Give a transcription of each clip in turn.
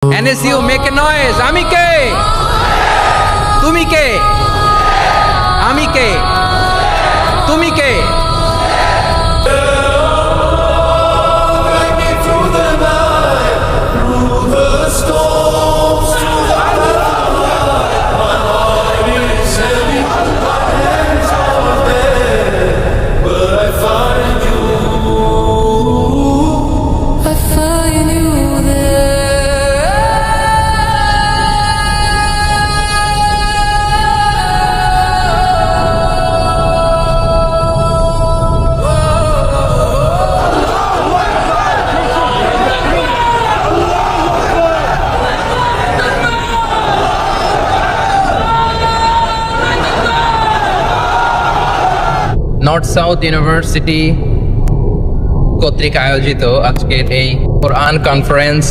NSU, make a noise. আমি কে? তুমি কে? আমি কে? তুমি কে? নর্থ সাউথ ইউনিভার্সিটি কর্তৃক আয়োজিত আজকের এই কোরআন কনফারেন্স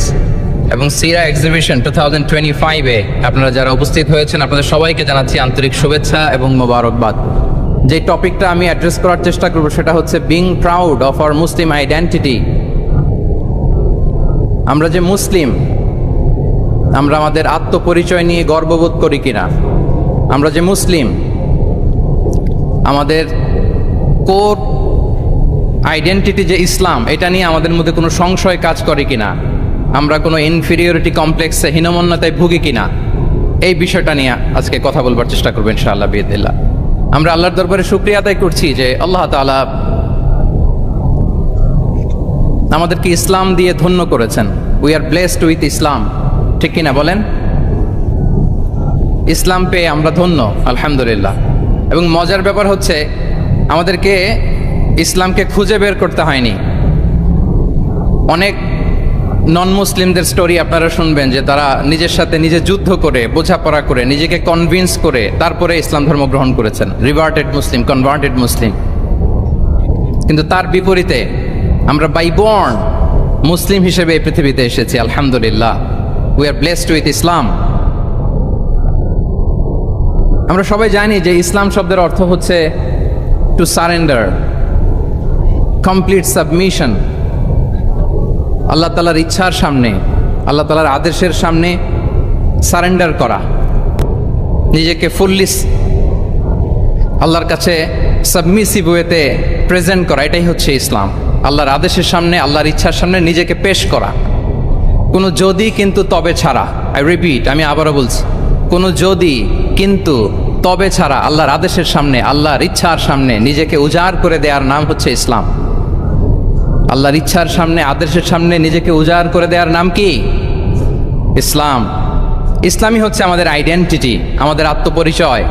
এবং সিরা এক্সিবিশন 2025-এ আপনারা যারা উপস্থিত হয়েছেন আপনাদের সবাইকে জানাচ্ছি আন্তরিক শুভেচ্ছা এবং মোবারকবাদ। যে টপিকটা আমি অ্যাড্রেস করার চেষ্টা করব সেটা হচ্ছে being proud of our Muslim identity. আমরা যে মুসলিম, আমরা আমাদের আত্মপরিচয় নিয়ে গর্ববোধ করি কিনা? আমরা যে মুসলিম, আমাদের কোর আইডেন্টিটি যে ইসলাম, এটা নিয়ে আমাদের মধ্যে কোনো সংশয় কাজ করে কিনা? আমরা কোনো ইনফিরিয়রিটি কমপ্লেক্সে হীনমন্যতায় ভুগি কিনা? এই বিষয়টা নিয়ে আজকে কথা বলবার চেষ্টা করবো ইনশাআল্লাহ বিইذনিল্লাহ। আমরা আল্লাহর দরবারে শুকরিয়া আদায় করছি যে আল্লাহ তাআলা আমাদেরকে ইসলাম দিয়ে ধন্য করেছেন। উই আর ব্লেসড উইথ ইসলাম, ঠিক কিনা বলেন? ইসলাম পেয়ে আমরা ধন্য, আলহামদুলিল্লাহ। এবং মজার ব্যাপার হচ্ছে আমাদেরকে ইসলামকে খুঁজে বের করতে হয়নি। অনেক নন মুসলিমদের স্টোরি আপনারা শুনবেন যে তারা নিজের সাথে নিজে যুদ্ধ করে, বোঝাপড়া করে, নিজেকে কনভিন্স করে তারপরে ইসলাম ধর্ম গ্রহণ করেছেন, রিভার্টেড মুসলিম, কনভার্টেড মুসলিম। কিন্তু তার বিপরীতে আমরা বাই বর্ন মুসলিম হিসেবে এই পৃথিবীতে এসেছি, আলহামদুলিল্লাহ। উই আর ব্লেসড উইথ ইসলাম। আমরা সবাই জানি যে ইসলাম শব্দের অর্থ হচ্ছে টু সারেন্ডার, কমপ্লিট সাবমিশন। আল্লাহ তাআলার ইচ্ছার সামনে, আল্লাহ তাআলার আদেশের সামনে সারেন্ডার করা, নিজেকে ফুললি আল্লাহর কাছে সাবমিসিভ ওয়েতে প্রেজেন্ট করা, এটাই হচ্ছে ইসলাম। আল্লাহর আদেশের সামনে, আল্লাহর ইচ্ছার সামনে নিজেকে পেশ করা, কোনো যদি কিন্তু তবে ছাড়া। আই রিপিট, আমি আবারও বলছি, কোনো যদি কিন্তু তবে ছাড়া আল্লাহর আদেশের সামনে, আল্লাহর ইচ্ছার সামনে নিজেকে উজাড় করে দেওয়ার নাম হচ্ছে ইসলাম। আল্লাহর ইচ্ছার সামনে, আদেশের সামনে নিজেকে উজাড় করে দেওয়ার নাম কি? ইসলাম। ইসলামই হচ্ছে আমাদের আইডেন্টিটি, আমাদের আত্মপরিচয়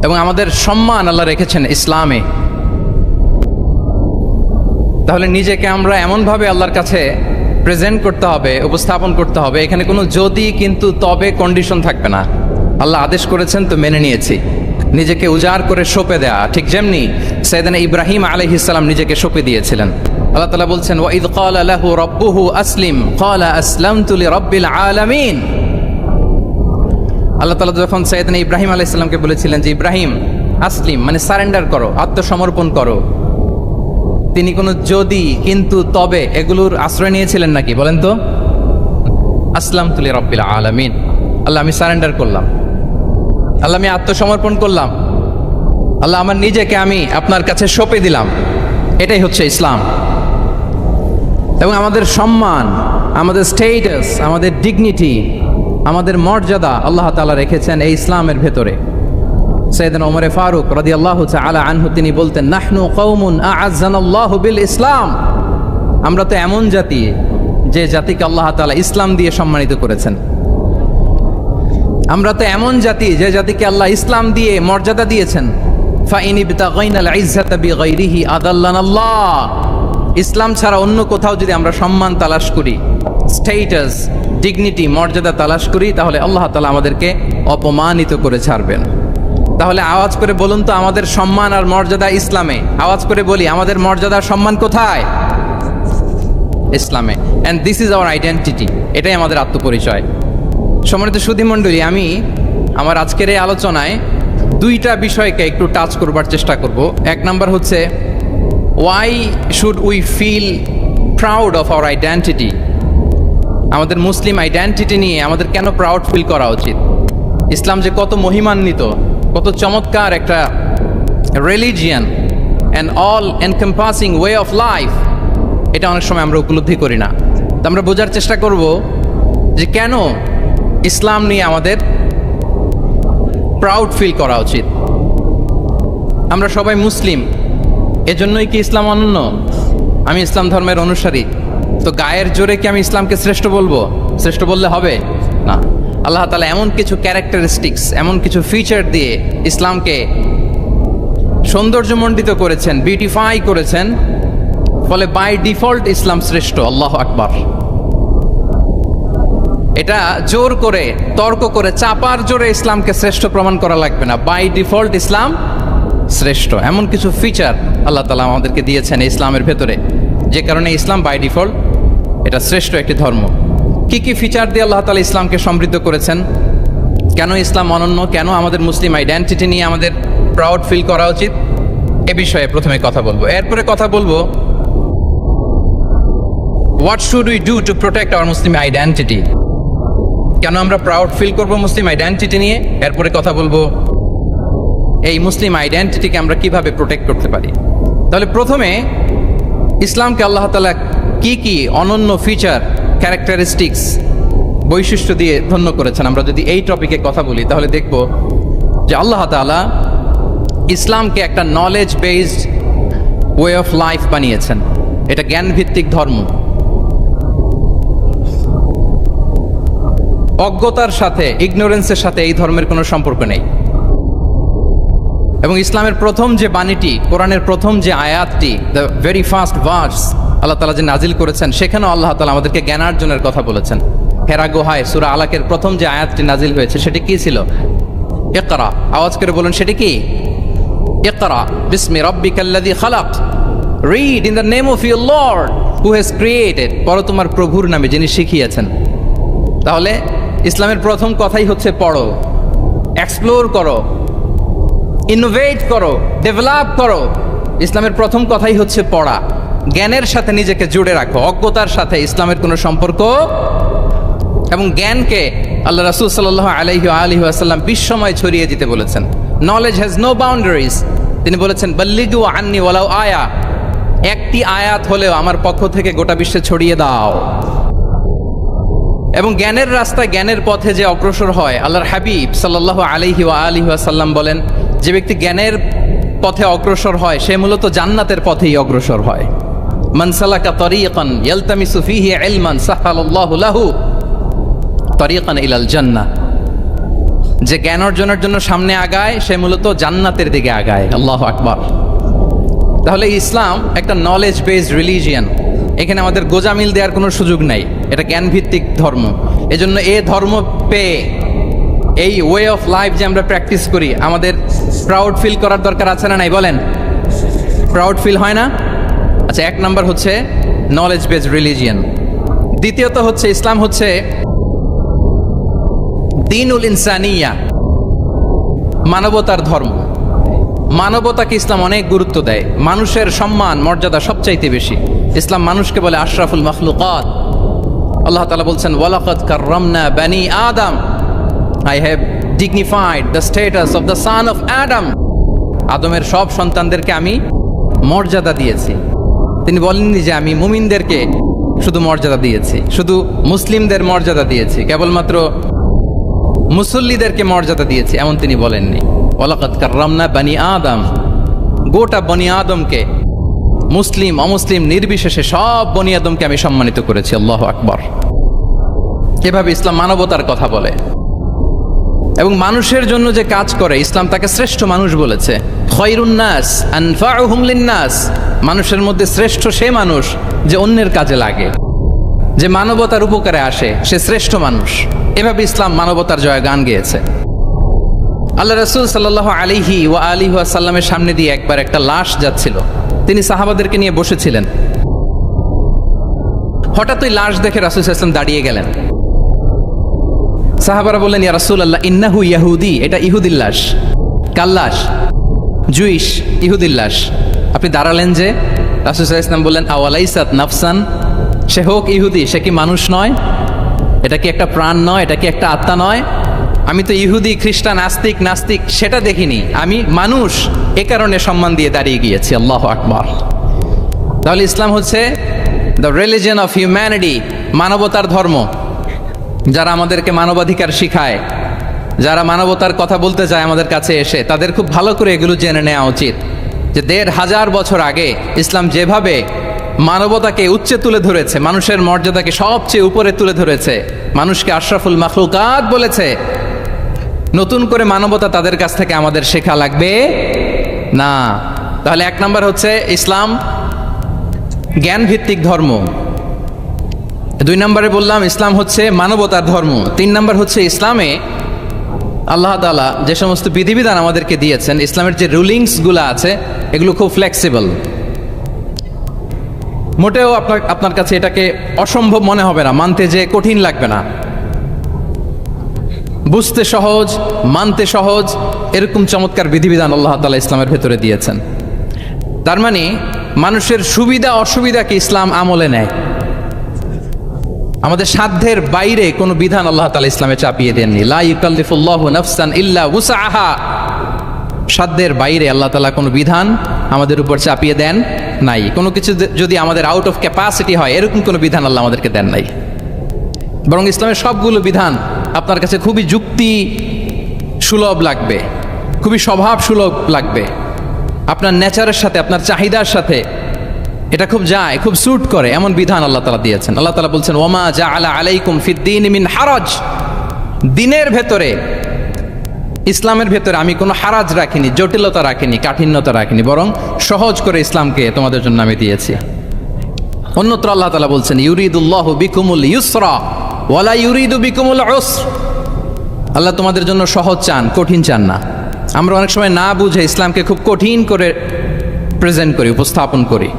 এবং আমাদের সম্মান আল্লাহ রেখেছেন ইসলামে। তাহলে নিজেকে আমরা এমনভাবে আল্লাহর কাছে প্রেজেন্ট করতে হবে, উপস্থাপন করতে হবে, এখানে কোনো যদি কিন্তু তবে কন্ডিশন থাকবে না। আল্লাহ আদেশ করেছেন তো মেনে নিয়েছি। নিজেকে উজাড় করে সঁপে দেয়া, ঠিক যেমনি সাইয়েদনা ইব্রাহিম আলাইহিস সালাম নিজেকে সঁপে দিয়েছিলেন। আল্লাহ তাআলা বলছেন ওয়াইদ ক্বালা লাহু রাব্বুহু আসলিম ক্বালা আসলামতু লিরাব্বিল আলামিন। আল্লাহ তাআলা যখন সাইয়েদনা ইব্রাহিম আলাইহিস সালামকে বলেছিলেন যে ইব্রাহিম আসলিম মানে সারেন্ডার করো, আত্মসমর্পণ করো, তিনি কোনো যদি কিন্তু তবে এগুলোর আশ্রয় নিয়েছিলেন নাকি? বলেন তো। আসলামতু লিরাব্বিল আলামিন, আল্লাহ আমি সারেন্ডার করলাম, আল্লাহ আমি আত্মসমর্পণ করলাম, আল্লাহ আমার নিজেকে আমি আপনার কাছে সঁপে দিলাম। এটাই হচ্ছে ইসলাম। এবং আমাদের সম্মান, আমাদের স্টেটাস, আমাদের ডিগনিটি, আমাদের মর্যাদা আল্লাহ তাআলা রেখেছেন এই ইসলামের ভেতরে। সাইয়েদনা ওমর ফারুক রাদিয়াল্লাহু তাআলা আনহু তিনি বলতেন নাহনু কওমুন আ'আজ্জানাল্লাহু বিল ইসলাম। আমরা তো এমন জাতি যে জাতিকে আল্লাহ তাআলা ইসলাম দিয়ে সম্মানিত করেছেন। আমরা তো এমন জাতি যে জাতিকে আল্লাহ ইসলাম দিয়ে মর্যাদা দিয়েছেন। ফাইন ইবতাগাইনাল ইজ্জাতা বিগাইরিহি আদাল্লানাল্লাহ। ইসলাম ছাড়া অন্য কোথাও যদি আমরা সম্মান তালাশ করি, স্টেটাস, ডিগনিটি, মর্যাদা তালাশ করি, তাহলে আল্লাহ তাআলা আমাদেরকে অপমানিত করে ছাড়বেন। তাহলে আওয়াজ করে বলুন তো, আমাদের সম্মান আর মর্যাদা ইসলামে। আওয়াজ করে বলি, আমাদের মর্যাদা সম্মান কোথায়? ইসলামে। And this is our identity. এটাই আমাদের আত্মপরিচয়। সম্মানিত সুধীমণ্ডলী, আমি আমার আজকের এই আলোচনায় দুইটা বিষয়কে একটু টাচ করবার চেষ্টা করব। এক নাম্বার হচ্ছে why should we feel proud of our identity? আমাদের মুসলিম আইডেন্টিটি নিয়ে আমাদের কেন প্রাউড ফিল করা উচিত, ইসলাম যে কত মহিমান্বিত, কত চমৎকার একটা religion and all encompassing way of life, এটা অনেক সময় আমরা উপলব্ধি করি না। তো আমরা বোঝার চেষ্টা করব যে কেন ইসলাম নিয়ে আমাদের প্রাউড ফিল করা উচিত। আমরা সবাই মুসলিম, এজন্যই কি ইসলাম অনন্য? আমি ইসলাম ধর্মের অনুসারী, তো গায়ের জোরে কি আমি ইসলামকে শ্রেষ্ঠ বলবো? শ্রেষ্ঠ বললে হবে না। আল্লাহ তাআলা এমন কিছু ক্যারেক্টারিস্টিক্স, এমন কিছু ফিচার দিয়ে ইসলামকে সৌন্দর্যমণ্ডিত করেছেন, বিউটিফাই করেছেন, ফলে বাই ডিফল্ট ইসলাম শ্রেষ্ঠ। আল্লাহু আকবার। এটা জোর করে, তর্ক করে, চাপার জোরে ইসলামকে শ্রেষ্ঠ প্রমাণ করা লাগবে না। বাই ডিফল্ট ইসলাম শ্রেষ্ঠ। এমন কিছু ফিচার আল্লাহ তাআলা আমাদেরকে দিয়েছেন ইসলামের ভেতরে, যে কারণে ইসলাম বাই ডিফল্ট এটা শ্রেষ্ঠ একটি ধর্ম। কি কি ফিচার দিয়ে আল্লাহ তাআলা ইসলামকে সমৃদ্ধ করেছেন, কেন ইসলাম অনন্য, কেন আমাদের মুসলিম আইডেন্টিটি নিয়ে আমাদের প্রাউড ফিল করা উচিত, এ বিষয়ে প্রথমে কথা বলবো। এরপরে কথা বলবো what should we do to protect our Muslim identity, কেন আমরা প্রাউড ফিল করব মুসলিম আইডেন্টিটি নিয়ে। এরপরে কথা বলবো এই মুসলিম আইডেন্টিটিকে আমরা কিভাবে প্রোটেক্ট করতে পারি। তাহলে প্রথমে ইসলামকে আল্লাহ তাআলা কি কি অনন্য ফিচার, ক্যারেক্টারিস্টিক্স, বৈশিষ্ট্য দিয়ে ধন্য করেছেন, আমরা যদি এই টপিকে কথা বলি তাহলে দেখব যে আল্লাহ তাআলা ইসলামকে একটা knowledge based way of life বানিয়েছেন। এটা জ্ঞানভিত্তিক ধর্ম। অজ্ঞতার সাথে, ইগনোরেন্সের সাথে এই ধর্মের কোনো সম্পর্ক নেই। এবং ইসলামের প্রথম যে বাণীটি, কোরআনের প্রথম যে আয়াতটি, দ্য ভেরি ফার্স্ট ভার্স আল্লাহ তাআলা যে নাজিল করেছেন, সেখানেও আল্লাহ তাআলা আমাদেরকে জ্ঞানার্জনের কথা বলেছেন। হেরা গুহায় সূরা আলাকের প্রথম যে আয়াতটি নাজিল হয়েছে সেটি কি ছিল? ইকরা। আওয়াজ করে বলুন সেটি কি? ইকরা বিসমি রাব্বিকাল্লাযী খালাক, read in the name of your lord who has created, পড়ো তোমার প্রভুর নামে যিনি শিখিয়েছেন। তাহলে ইসলামের প্রথম কথাই হচ্ছে পড়ো, এক্সপ্লোর করো, ইনোভেট করো, ডেভেলপ করো। ইসলামের প্রথম কথাই হচ্ছে পড়া। জ্ঞানের সাথে নিজেকে জুড়ে রাখো, অজ্ঞতার সাথে ইসলামের কোনো সম্পর্ক। এবং জ্ঞানকে আল্লাহ রাসূল সাল্লাল্লাহু আলাইহি ওয়াসাল্লাম বিশ্বময় ছড়িয়ে দিতে বলেছেন। Knowledge has no boundaries. তিনি বলেছেন বাল্লিগু আন্নি ওয়ালাউ আয়া, একটি আয়াত হলেও আমার পক্ষ থেকে গোটা বিশ্বে ছড়িয়ে দাও। এবং জ্ঞানের রাস্তায়, জ্ঞানের পথে যে অগ্রসর হয়, আল্লাহর হাবিব সাল্লাল্লাহু আলাইহি ওয়াসাল্লাম বলেন, যে ব্যক্তি জ্ঞানের পথে অগ্রসর হয় সে মূলত জান্নাতের পথেই অগ্রসর হয়। মান সালাকা তরিকান ইয়ালতামিসু ফীহি ইলমান সাহালাল্লাহু লাহু তরিকান ইলাল জান্নাহ। যে জ্ঞান অর্জনের জন্য সামনে আগায় সে মূলত জান্নাতের দিকে আগায়। আল্লাহু আকবার। তাহলে ইসলাম একটা নলেজ বেসড রিলিজিয়ান। এখানে আমাদের গোজামিল দেওয়ার কোনো সুযোগ নাই। এটা জ্ঞানভিত্তিক ধর্ম। এজন্য এই ধর্ম পেয়ে, এই ওয়ে অফ লাইফ যে আমরা প্র্যাকটিস করি, আমাদের প্রাউড ফিল করার দরকার আছে না নাই? বলেন, প্রাউড ফিল হয় না? আচ্ছা, এক নাম্বার হচ্ছে নলেজ বেসড রিলিজিয়ান। দ্বিতীয়ত হচ্ছে ইসলাম হচ্ছে দ্বীনুল ইনসানিয়া, মানবতার ধর্ম। মানবতাকে ইসলাম অনেক গুরুত্ব দেয়। মানুষের সম্মান, মর্যাদা সবচাইতে বেশি। ইসলাম মানুষকে বলে আশরাফুল মাখলুকাত। আল্লাহ তাআলা বলছেন ওয়ালাকাদ কাররামনা বানি আদম, I have dignified the status of the son of Adam. আদমের সব সন্তানদেরকে আমি মর্যাদা দিয়েছি। তিনি বলেননি যে আমি মুমিনদেরকে শুধু মর্যাদা দিয়েছি, শুধু মুসলিমদের মর্যাদা দিয়েছি, কেবলমাত্র মুসল্লিদেরকে মর্যাদা দিয়েছি, এমন তিনি বলেননি। ওয়ালাকাদ কাররামনা বানি আদম, গোটা বনি আদমকে, মুসলিম অমুসলিম নির্বিশেষে সব বনি আদমকে আমি সম্মানিত করেছি। আল্লাহু আকবার। এভাবে ইসলাম মানবতার কথা বলে এবং মানুষের জন্য যে কাজ করে ইসলাম তাকে শ্রেষ্ঠ মানুষ বলেছে। খয়রুন নাস আনফাউহুম লিন-নাস, মানুষের মধ্যে শ্রেষ্ঠ সে মানুষ যে অন্যের কাজে লাগে, যে মানবতার উপকারে আসে, সে শ্রেষ্ঠ মানুষ। এভাবে ইসলাম মানবতার জয়গান গেয়েছে। আল্লাহ রাসূল সাল্লাল্লাহু আলাইহি ওয়াসাল্লামের সামনে দিয়ে একবার একটা লাশ যাচ্ছিল। তিনি সাহাবাদেরকে নিয়ে বসেছিলেন। হঠাৎ ওই লাশ দেখে রাসূল সাল্লাল্লাহু আলাইহি ওয়াসাল্লাম দাঁড়িয়ে গেলেন। সাহাবারা বললেন, ইয়া রাসূলুল্লাহ ইন্নাহু ইয়াহুদি, এটা ইহুদির লাশ। কার লাশ? জুইশ, ইহুদির লাশ। আপনি দাঁড়ালেন যে? রাসূল সাল্লাল্লাহু আলাইহি ওয়াসাল্লাম বললেন আওয়ালাইসাত নাফসান, সে হোক ইহুদি, সে কি মানুষ নয়? এটা কি একটা প্রাণ নয়? এটা কি একটা আত্মা নয়? আমি তো ইহুদি, খ্রিস্টান, আস্তিক, নাস্তিক সেটা দেখিনি, আমি মানুষ, এ কারণে সম্মান দিয়ে দাঁড়িয়ে গিয়েছি। আল্লাহু আকবার। তাহলে ইসলাম হচ্ছে দ্য রিলিজিয়ন অফ হিউম্যানিটি, মানবতার ধর্ম। যারা আমাদেরকে মানবাধিকার শিখায়, যারা মানবতার কথা বলতে চায় আমাদের কাছে এসে, তাদের খুব ভালো করে এগুলো জেনে নেওয়া উচিত যে ১৫০০ বছর আগে ইসলাম যেভাবে মানবতাকে উচ্চে তুলে ধরেছে, মানুষের মর্যাদাকে সবচেয়ে উপরে তুলে ধরেছে, মানুষকে আশরাফুল মাখলুকাত বলেছে, নতুন করে মানবতা তাদের কাছ থেকে আমাদের শেখা লাগবে না। তাহলে ১ নম্বর হচ্ছে ইসলাম জ্ঞান ভিত্তিক ধর্ম। ২ নম্বরে বললাম ইসলাম হচ্ছে মানবতার ধর্ম। ৩ নম্বর হচ্ছে ইসলামে আল্লাহ তাআলা যে সমস্ত বিধিবিধান আমাদেরকে দিয়েছেন, ইসলামের যে রুলিংসগুলো আছে এগুলো খুব ফ্লেক্সিবল। মোটেও আপনার কাছে এটাকে অসম্ভব মনে হবে না, মানতে যে কঠিন লাগবে না, বুঝতে সহজ, মানতে সহজ, এরকম চমৎকার বিধিবিধান আল্লাহ তাআলা ইসলামের ভেতরে দিয়েছেন। তার মানে মানুষের সুবিধা অসুবিধাকে ইসলাম আমলে নেয়। আমাদের সাধ্যের বাইরে কোনো বিধান আল্লাহ তাআলা ইসলামে চাপিয়ে দেননি। লা ইউকাল্লিফুল্লাহু নাফসান ইল্লা উসআহা। সাধ্যের বাইরে আল্লাহ তাআলা কোনো বিধান আমাদের উপর চাপিয়ে দেন নাই। কোনো কিছু যদি আমাদের আউট অফ ক্যাপাসিটি হয়, এরকম কোনো বিধান আল্লাহ আমাদেরকে দেন নাই। বরং ইসলামের সবগুলো বিধান আপনার কাছে খুবই যুক্তি সুলভ লাগবে, খুবই স্বভাব সুলভ লাগবে, আপনার নেচারের সাথে, আপনার চাহিদার সাথে এটা খুব যায়, খুব স্যুট করে, এমন বিধান আল্লাহ তাআলা দিয়েছেন। আল্লাহ তাআলা বলছেন ওমা জাআলা আলাইকুম ফিদ্দীন মিন হারাজ। দিনের ভেতরে, ইসলামের ভেতরে আমি কোনো হারাজ রাখিনি, জটিলতা রাখিনি, কাঠিন্যতা রাখিনি, বরং সহজ করে ইসলামকে তোমাদের জন্য আমি দিয়েছি। অন্যত্র আল্লাহ তাআলা বলছেন ইউরিদুল্লাহু বিকুমুল ইউসরা ওয়ালা ইউরিদু বিকুমুল উসর। আল্লাহ তোমাদের জন্য সহজ চান, কঠিন চান না। আমরা অনেক সময় না বুঝে ইসলামকে খুব কঠিন করে প্রেজেন্ট করি, উপস্থাপন করি।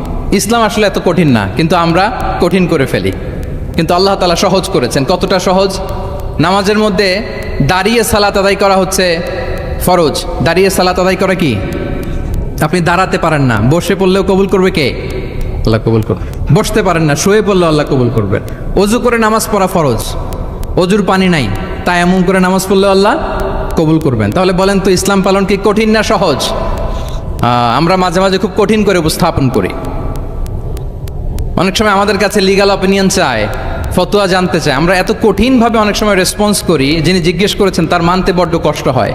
ইসলাম আসলে এত কঠিন না, কিন্তু আমরা কঠিন করে ফেলি। কিন্তু আল্লাহ তাআলা সহজ করেছেন। কতটা সহজ? নামাজের মধ্যে দাঁড়িয়ে সালাত আদায় করা হচ্ছে ফরজ। দাঁড়িয়ে সালাত আদায় করা কি? আপনি দাঁড়াতে পারেন না, বসে পড়লেও কবুল করবে কে? আল্লাহ কবুল করবে। বসতে পারেন না, শুয়ে পড়লেও আল্লাহ কবুল করবে। অজু করে নামাজ পড়া ফরজ, অজুর পানি নাই, তাই এমন করে নামাজ পড়লেও আল্লাহ কবুল করবেন। তাহলে বলেন তো ইসলাম পালন কি কঠিন না সহজ? আমরা মাঝে মাঝে খুব কঠিন করে উপস্থাপন করি। অনেক সময় আমাদের কাছে লিগ্যাল অপিনিয়ন চায়, ফতোয়া জানতে চায়, আমরা এত কঠিনভাবে অনেক সময় রেসপন্স করি, যিনি জিজ্ঞেস করেছেন তার মানতে বড্ড কষ্ট হয়।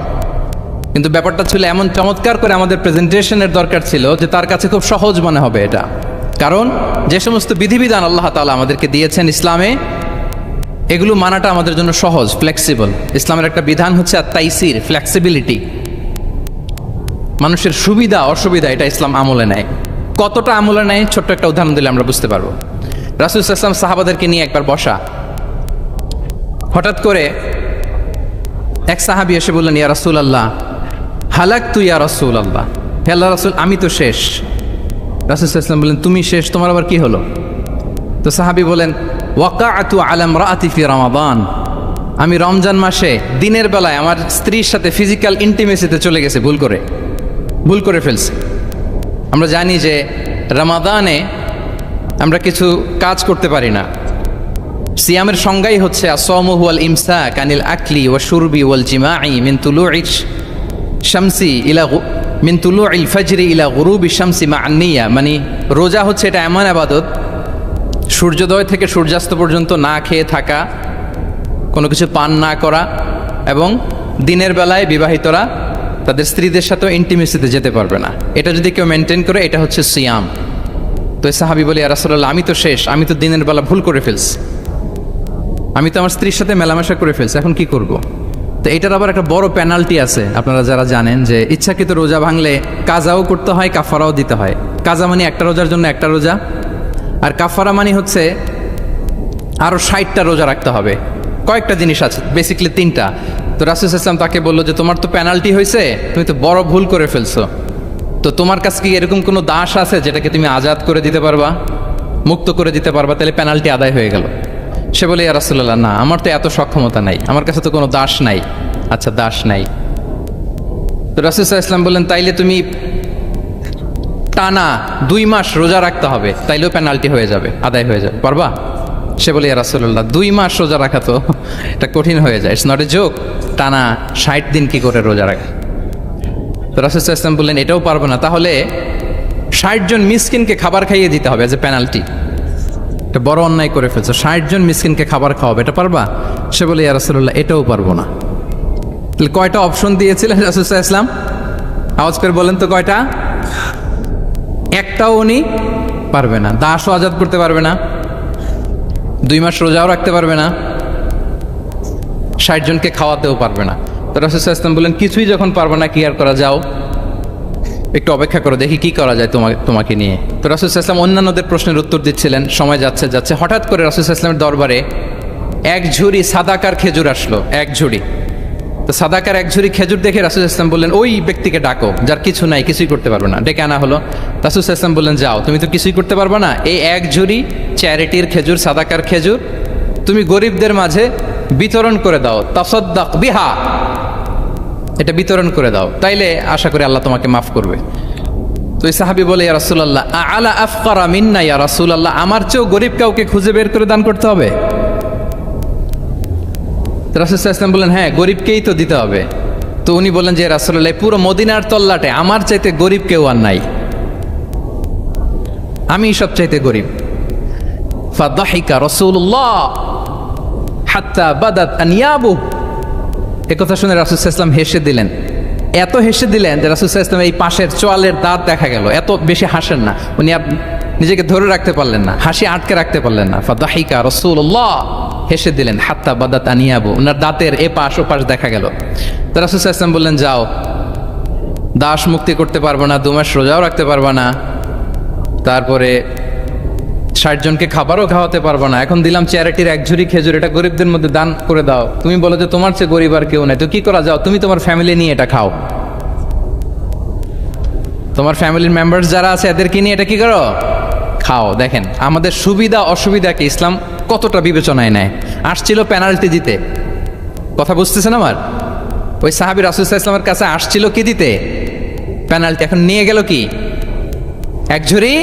কিন্তু ব্যাপারটা ছিল এমন চমৎকার করে আমাদের প্রেজেন্টেশনের দরকার ছিল যে তার কাছে খুব সহজ মনে হবে এটা। কারণ যে সমস্ত বিধিবিধান আল্লাহ তাআলা আমাদেরকে দিয়েছেন ইসলামে, এগুলো মানাটা আমাদের জন্য সহজ, ফ্লেক্সিবল। ইসলামের একটা বিধান হচ্ছে আত-তাইসির, ফ্লেক্সিবিলিটি। মানুষের সুবিধা অসুবিধা এটা ইসলাম আমলে নেয়। কতটা আমলে নেয়, ছোট্ট একটা উদাহরণ দিলে আমরা বুঝতে পারবো। রাসূল সাল্লাল্লাহু আলাইহি ওয়াসাল্লাম সাহাবাদেরকে নিয়ে একবার বসা, হঠাৎ করে এক সাহাবী এসে বললেন ইয়া রাসূলুল্লাহ হালাকতু ইয়া রাসূলুল্লাহ, হে আল্লাহর রাসূল আমি তো শেষ। রাসূল সাল্লাল্লাহু আলাইহি ওয়াসাল্লাম বললেন তুমি শেষ, তোমার আবার কি হলো? তো সাহাবী বলেন ওয়াকাআতু আলা ইমরাআতি ফি রমাদান, আমি রমজান মাসে দিনের বেলায় আমার স্ত্রীর সাথে ফিজিক্যাল ইন্টিমেসিতে চলে গেছে, ভুল করে ফেলছি। আমরা জানি যে রমাদানে আমরা কিছু কাজ করতে পারি না। সিয়ামের সংজ্ঞাই হচ্ছে আসওমু হুয়াল ইমসাক আনিল আকলি ওয়া শুরবি ওয়াল জিমাই মিন তুলুইশ শামসি ইলা মিন তুলুইল ফাজরি ইলা গুরুবি শামসি মা'আন নিয়া। মানে রোজা হচ্ছে এটা এমন ইবাদত, সূর্যোদয় থেকে সূর্যাস্ত পর্যন্ত না খেয়ে থাকা, কোনো কিছু পান না করা, এবং দিনের বেলায় বিবাহিতরা তাদের স্ত্রীদের সাথেও ইন্টিমেসিতে যেতে পারবে না। এটা যদি কেউ মেনটেন করে, এটা হচ্ছে সিয়াম। তো সাহাবী বলে ইয়া রাসূলুল্লাহ আমি তো শেষ, আমি তো দিনের বেলা ভুল করে ফেলছি, আমি তো আমার স্ত্রীর সাথে মেলামেশা করে ফেলছি, এখন কি করব? তো এটার আবার একটা বড় পেনাল্টি আছে। আপনারা যারা জানেন যে ইচ্ছাকৃত রোজা ভাঙলে কাজাও করতে হয়, কাফারাও দিতে হয়। কাজা মানে একটা রোজার জন্য একটা রোজা, আর কাফারা মানে হচ্ছে আরও 60টা রোজা রাখতে হবে। কয়েকটা জিনিস আছে, বেসিক্যালি 3টা। তো রাসূল সাল্লাল্লাহু আলাইহি ওয়াসাল্লাম তাকে বললো যে তোমার তো পেনাল্টি হয়েছে, তুমি তো বড় ভুল করে ফেলছো, তো তোমার কাছে কি এরকম কোনো দাস আছে যেটাকে তুমি আজাদ করে দিতে পারবা, মুক্ত করে দিতে পারবা, তাহলে পেনাল্টি আদায় হয়ে গেল। সে বলে ইয়া রাসূলুল্লাহ না, আমার তো এত সক্ষমতা নাই, আমার কাছে তো কোনো দাস নাই। আচ্ছা দাস নাই, তো রাসূল সাল্লাল্লাহু আলাইহি ওয়াসাল্লাম বললেন তাইলে তুমি টানা 2 মাস রোজা রাখতে হবে, তাইলেও পেনাল্টি হয়ে যাবে, আদায় হয়ে যাবে, পারবা? সে বলে ইয়া রাসূলুল্লাহ 2 মাস রোজা রাখা তো এটা কঠিন হয়ে যায়, ইটস নট এ জোক। টানা 60 দিন কি করে রোজা রাখা? তো রাসূল সাল্লাল্লাহু আলাইহি ওয়াসাল্লাম বললেন এটাও পারবো না, তাহলে 60 জন মিসকিনকে খাবার খাইয়ে দিতে হবে এজ এ পেনাল্টি। এটা বড় অন্যায় করে ফেলছো, 60 জন মিসকিনকে খাবার খাওয়াবে, এটা পারবা? সে বলে ইয়া রাসূলুল্লাহ এটাও পারবো না। তাহলে কয়টা অপশন দিয়েছিলেন রাসূল সাল্লাল্লাহু আলাইহি ওয়াসাল্লাম? আওয়াজ করে বলেন তো কয়টা? একটাও উনি পারবে না। দাসও আজাদ করতে পারবে না, 2 মাস রোজাও রাখতে পারবে না, 60 জনকে খাওয়াতেও পারবে না। তো রাসূল সাল্লাল্লাহু আলাইহি ওয়াসাল্লাম বললেন কিছুই যখন পারবে না, কি আর করা, যাও একটু অপেক্ষা করো, দেখি কি করা যায় তোমাকে নিয়ে। তো রাসূল সাল্লাল্লাহু আলাইহি ওয়াসাল্লাম অন্যান্যদের প্রশ্নের উত্তর দিচ্ছিলেন, সময় যাচ্ছে হঠাৎ করে রাসূল সাল্লাল্লাহু আলাইহি ওয়াসাল্লামের দরবারে 1 ঝুড়ি সাদাকার খেজুর আসলো, 1 ঝুড়ি। তো সাদাকার 1 ঝুড়ি খেজুর দেখে রাসূল সাল্লাল্লাহু আলাইহি ওয়াসাল্লাম বললেন ওই ব্যক্তিকে ডাকো যার কিছু নাই, কিছুই করতে পারবে না। ডেকে আনা হলো। রাসূল সাল্লাল্লাহু আলাইহি ওয়াসাল্লাম বললেন যাও, তুমি তো কিছুই করতে পারবে না, এই 1 ঝুড়ি চ্যারিটির খেজুর, সাদাকার খেজুর তুমি গরিবদের মাঝে বিতরণ করে দাও, তাসাদ্দাক বিহা, এটা বিতরণ করে দাও, তাইলে আশা করি আল্লাহ তোমাকে মাফ করবে। তো এই সাহাবী বলে ইয়া রাসূলুল্লাহ আলা আফকারা মিন্না ইয়া রাসূলুল্লাহ, আমার চেয়েও গরিব কাউকে খুঁজে বের করে দান করতে হবে? রাসূল সাল্লাল্লাহু আলাইহি ওয়াসাল্লাম বললেন হ্যাঁ, গরিবকেই তো দিতে হবে। তো উনি বললেন যে রাসূলুল্লাহ পুরো মদিনার তল্লাটে আমার চাইতে গরিব কেউ আর নাই, আমি সবচাইতে গরিব। ফাদাহিকা রাসূলুল্লাহ হাত্তা বাদাত আনিয়াবু, একথা শুনে রাসূল সাল্লাল্লাহু আলাইহি ওয়াসাল্লাম হেসে দিলেন, এত হেসে দিলেন যে রাসূল সাল্লাল্লাহু আলাইহি ওয়াসাল্লাম এই পাশের চোয়ালের দাঁত দেখা গেল। এত বেশি হাসেন না উনি, নিজেকে ধরে রাখতে পারলেন না, হাসি আটকে রাখতে পারলেন না। ফাদাহিকা রাসূলুল্লাহ, হেসে দিলেন, হাত্তা বাদাত আনিয়াবু, ওনার দাঁতের এপাশ ওপাশ দেখা গেল। তো রাসূল সাল্লাল্লাহু আলাইহি ওয়াসাল্লাম বললেন যাও, দাস মুক্তি করতে পারবো না, 2 মাস রোজাও রাখতে পারবো না, তারপরে 60 জনকে খাবারও খাওয়াতে পারবো না, এখন দিলাম চ্যারিটির 1 ঝুড়ি খেজুর, এটা গরিবদের মধ্যে দান করে দাও। তুমি বলো যে তোমার চেয়ে গরিব আর কেউ নাই, তো কি করা, যাও তুমি তোমার ফ্যামিলি নিয়ে এটা খাও, তোমার ফ্যামিলির মেম্বার্স যারা আছে এদেরকে নিয়ে এটা কি করো, খাও। দেখেন আমাদের সুবিধা অসুবিধাকে ইসলাম কতটা বিবেচনায় নেয়। আসছিল পেনাল্টি দিতে, কথা বুঝতেছেন আমার? ওই সাহাবী রাসূল সাল্লাল্লাহু আলাইহি ওয়াসাল্লামের কাছে আসছিল কি দিতে, পেনাল্টি, এখন নিয়ে গেল কি 1 ঝুড়ি।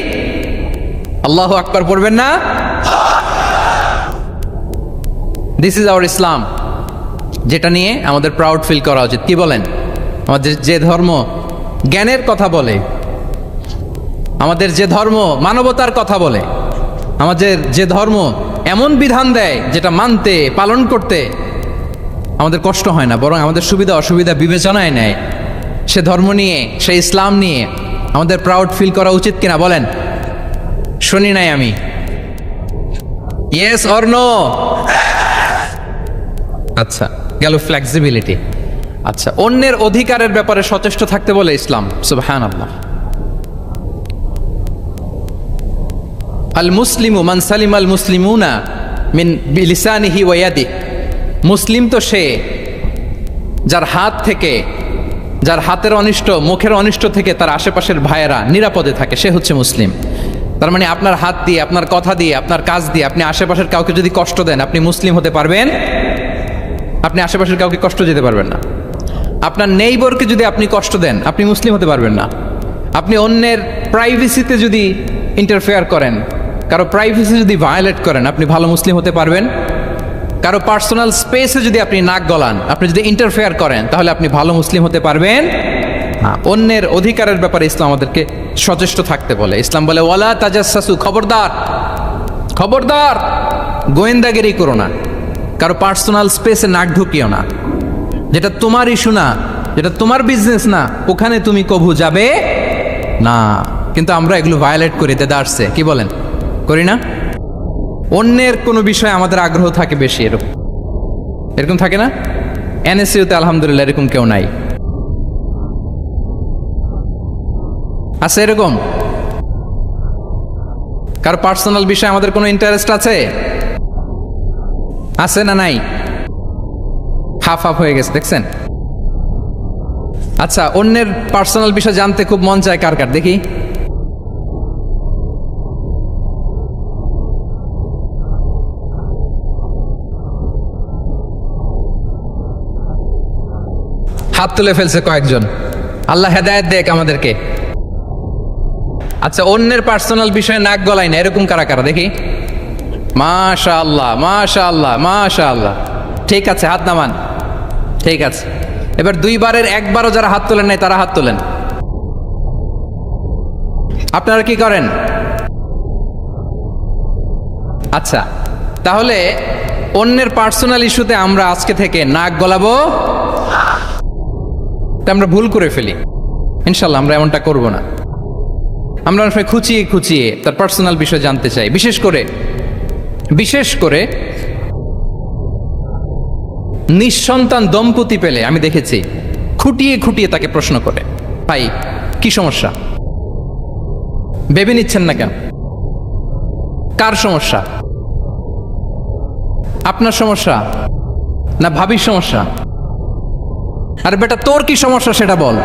আল্লাহু আকবার পড়বেন না? দিস ইজ আওয়ার ইসলাম, যেটা নিয়ে আমাদের প্রাউড ফিল করা উচিত। কি বলেন? আমাদের যে ধর্ম জ্ঞানের কথা বলে, আমাদের যে ধর্ম মানবতার কথা বলে, আমাদের যে ধর্ম এমন বিধান দেয় যেটা মানতে পালন করতে আমাদের কষ্ট হয় না, বরং আমাদের সুবিধা অসুবিধা বিবেচনায় নেয়, সে ধর্ম নিয়ে, সে ইসলাম নিয়ে আমাদের প্রাউড ফিল করা উচিত কিনা বলেন? শুনি নাই আমি, ইয়েস অর নো? আচ্ছা গেল ফ্লেক্সিবিলিটি। আচ্ছা, অন্যের অধিকারের ব্যাপারে সচেষ্ট থাকতে বলে ইসলাম। সুবহানাল্লাহ। আল মুসলিমু মান সালিমাল মুসলিমুনা মিন বিলিসানিহি ওয়া ইয়াদিহি, মুসলিম তো সে যার হাত থেকে, যার হাতের অনিষ্ট, মুখের অনিষ্ট থেকে তার আশেপাশের ভাইয়েরা নিরাপদে থাকে, সে হচ্ছে মুসলিম। তার মানে আপনার হাত দিয়ে, আপনার কথা দিয়ে, আপনার কাজ দিয়ে আপনি আশেপাশের কাউকে যদি কষ্ট দেন, আপনি মুসলিম হতে পারবেন? আপনি আশেপাশের কাউকে কষ্ট দিতে পারবেন না। আপনার নেইবরকে যদি আপনি কষ্ট দেন, আপনি মুসলিম হতে পারবেন না। আপনি অন্যের প্রাইভেসিতে যদি ইন্টারফেয়ার করেন, কারো প্রাইভেসি যদি ভায়োলেট করেন, আপনি ভালো মুসলিম হতে পারবেন? কারো পার্সোনাল স্পেসে যদি আপনি নাক গলান, আপনি যদি ইন্টারফেয়ার করেন, তাহলে আপনি ভালো মুসলিম হতে পারবেন? অন্যের অধিকারের ব্যাপারে ইসলাম আমাদেরকে সচেষ্ট থাকতে বলে। ইসলাম বলে ওয়ালা তাজাসসু, খবরদার, খবরদার গোয়েন্দাগিরি করো না, কারো পার্সোনাল স্পেসে নাক ঢুকিও না, যেটা তোমার ইস্যু না, যেটা তোমার বিজনেস না, ওখানে তুমি কভু যাবে না। কিন্তু আমরা এগুলো ভায়োলেট করি, দেদারসে, কি বলেন, করি না? অন্যের কোনো বিষয়ে আমাদের আগ্রহ থাকে বেশি, এরকম থাকে না? এনএসইউতে আলহামদুলিল্লাহ এরকম কেউ নাই, আছে এরকম? কার পার্সোনাল বিষয়ে আমাদের কোনো ইন্টারেস্ট আছে? আছে না নাই? হাফ হাফ হয়ে গেছে, দেখছেন? আচ্ছা, অন্যের পার্সোনাল বিষয় জানতে খুব মন চায় কার কার, দেখি। হাত তুলে ফেলছে কয়েকজন, আল্লাহ হেদায়েত দেখ আমাদেরকে। আচ্ছা, অন্যের পার্সোনাল বিষয়ে নাক গলায় না, এরকম কারা কারা, দেখি। মাশাআল্লাহ, মাশাআল্লাহ, মাশাআল্লাহ। ঠিক আছে, হাত নামান। ঠিক আছে, এবার দুইবারের একবারও যারা হাত তোলেন নাই তারা হাত তোলেন। আপনারা কি করেন? আচ্ছা, তাহলে অন্যের পার্সোনাল ইস্যুতে আমরা আজকে থেকে নাক গলাবো, তা আমরা ভুল করে ফেলি। ইনশাল্লাহ আমরা এমনটা করব না। আমরা অনেক সময় খুঁচিয়ে খুঁচিয়ে তার পার্সোনাল বিষয় জানতে চাই। বিশেষ করে নিঃসন্তান দম্পতি পেলে আমি দেখেছি খুঁটিয়ে খুঁটিয়ে তাকে প্রশ্ন করে, ভাই কি সমস্যা, ভেবে নিচ্ছেন না কেন, কার সমস্যা, আপনার সমস্যা না ভাবির সমস্যা, আরে বেটা তোর কি সমস্যা সেটা বল।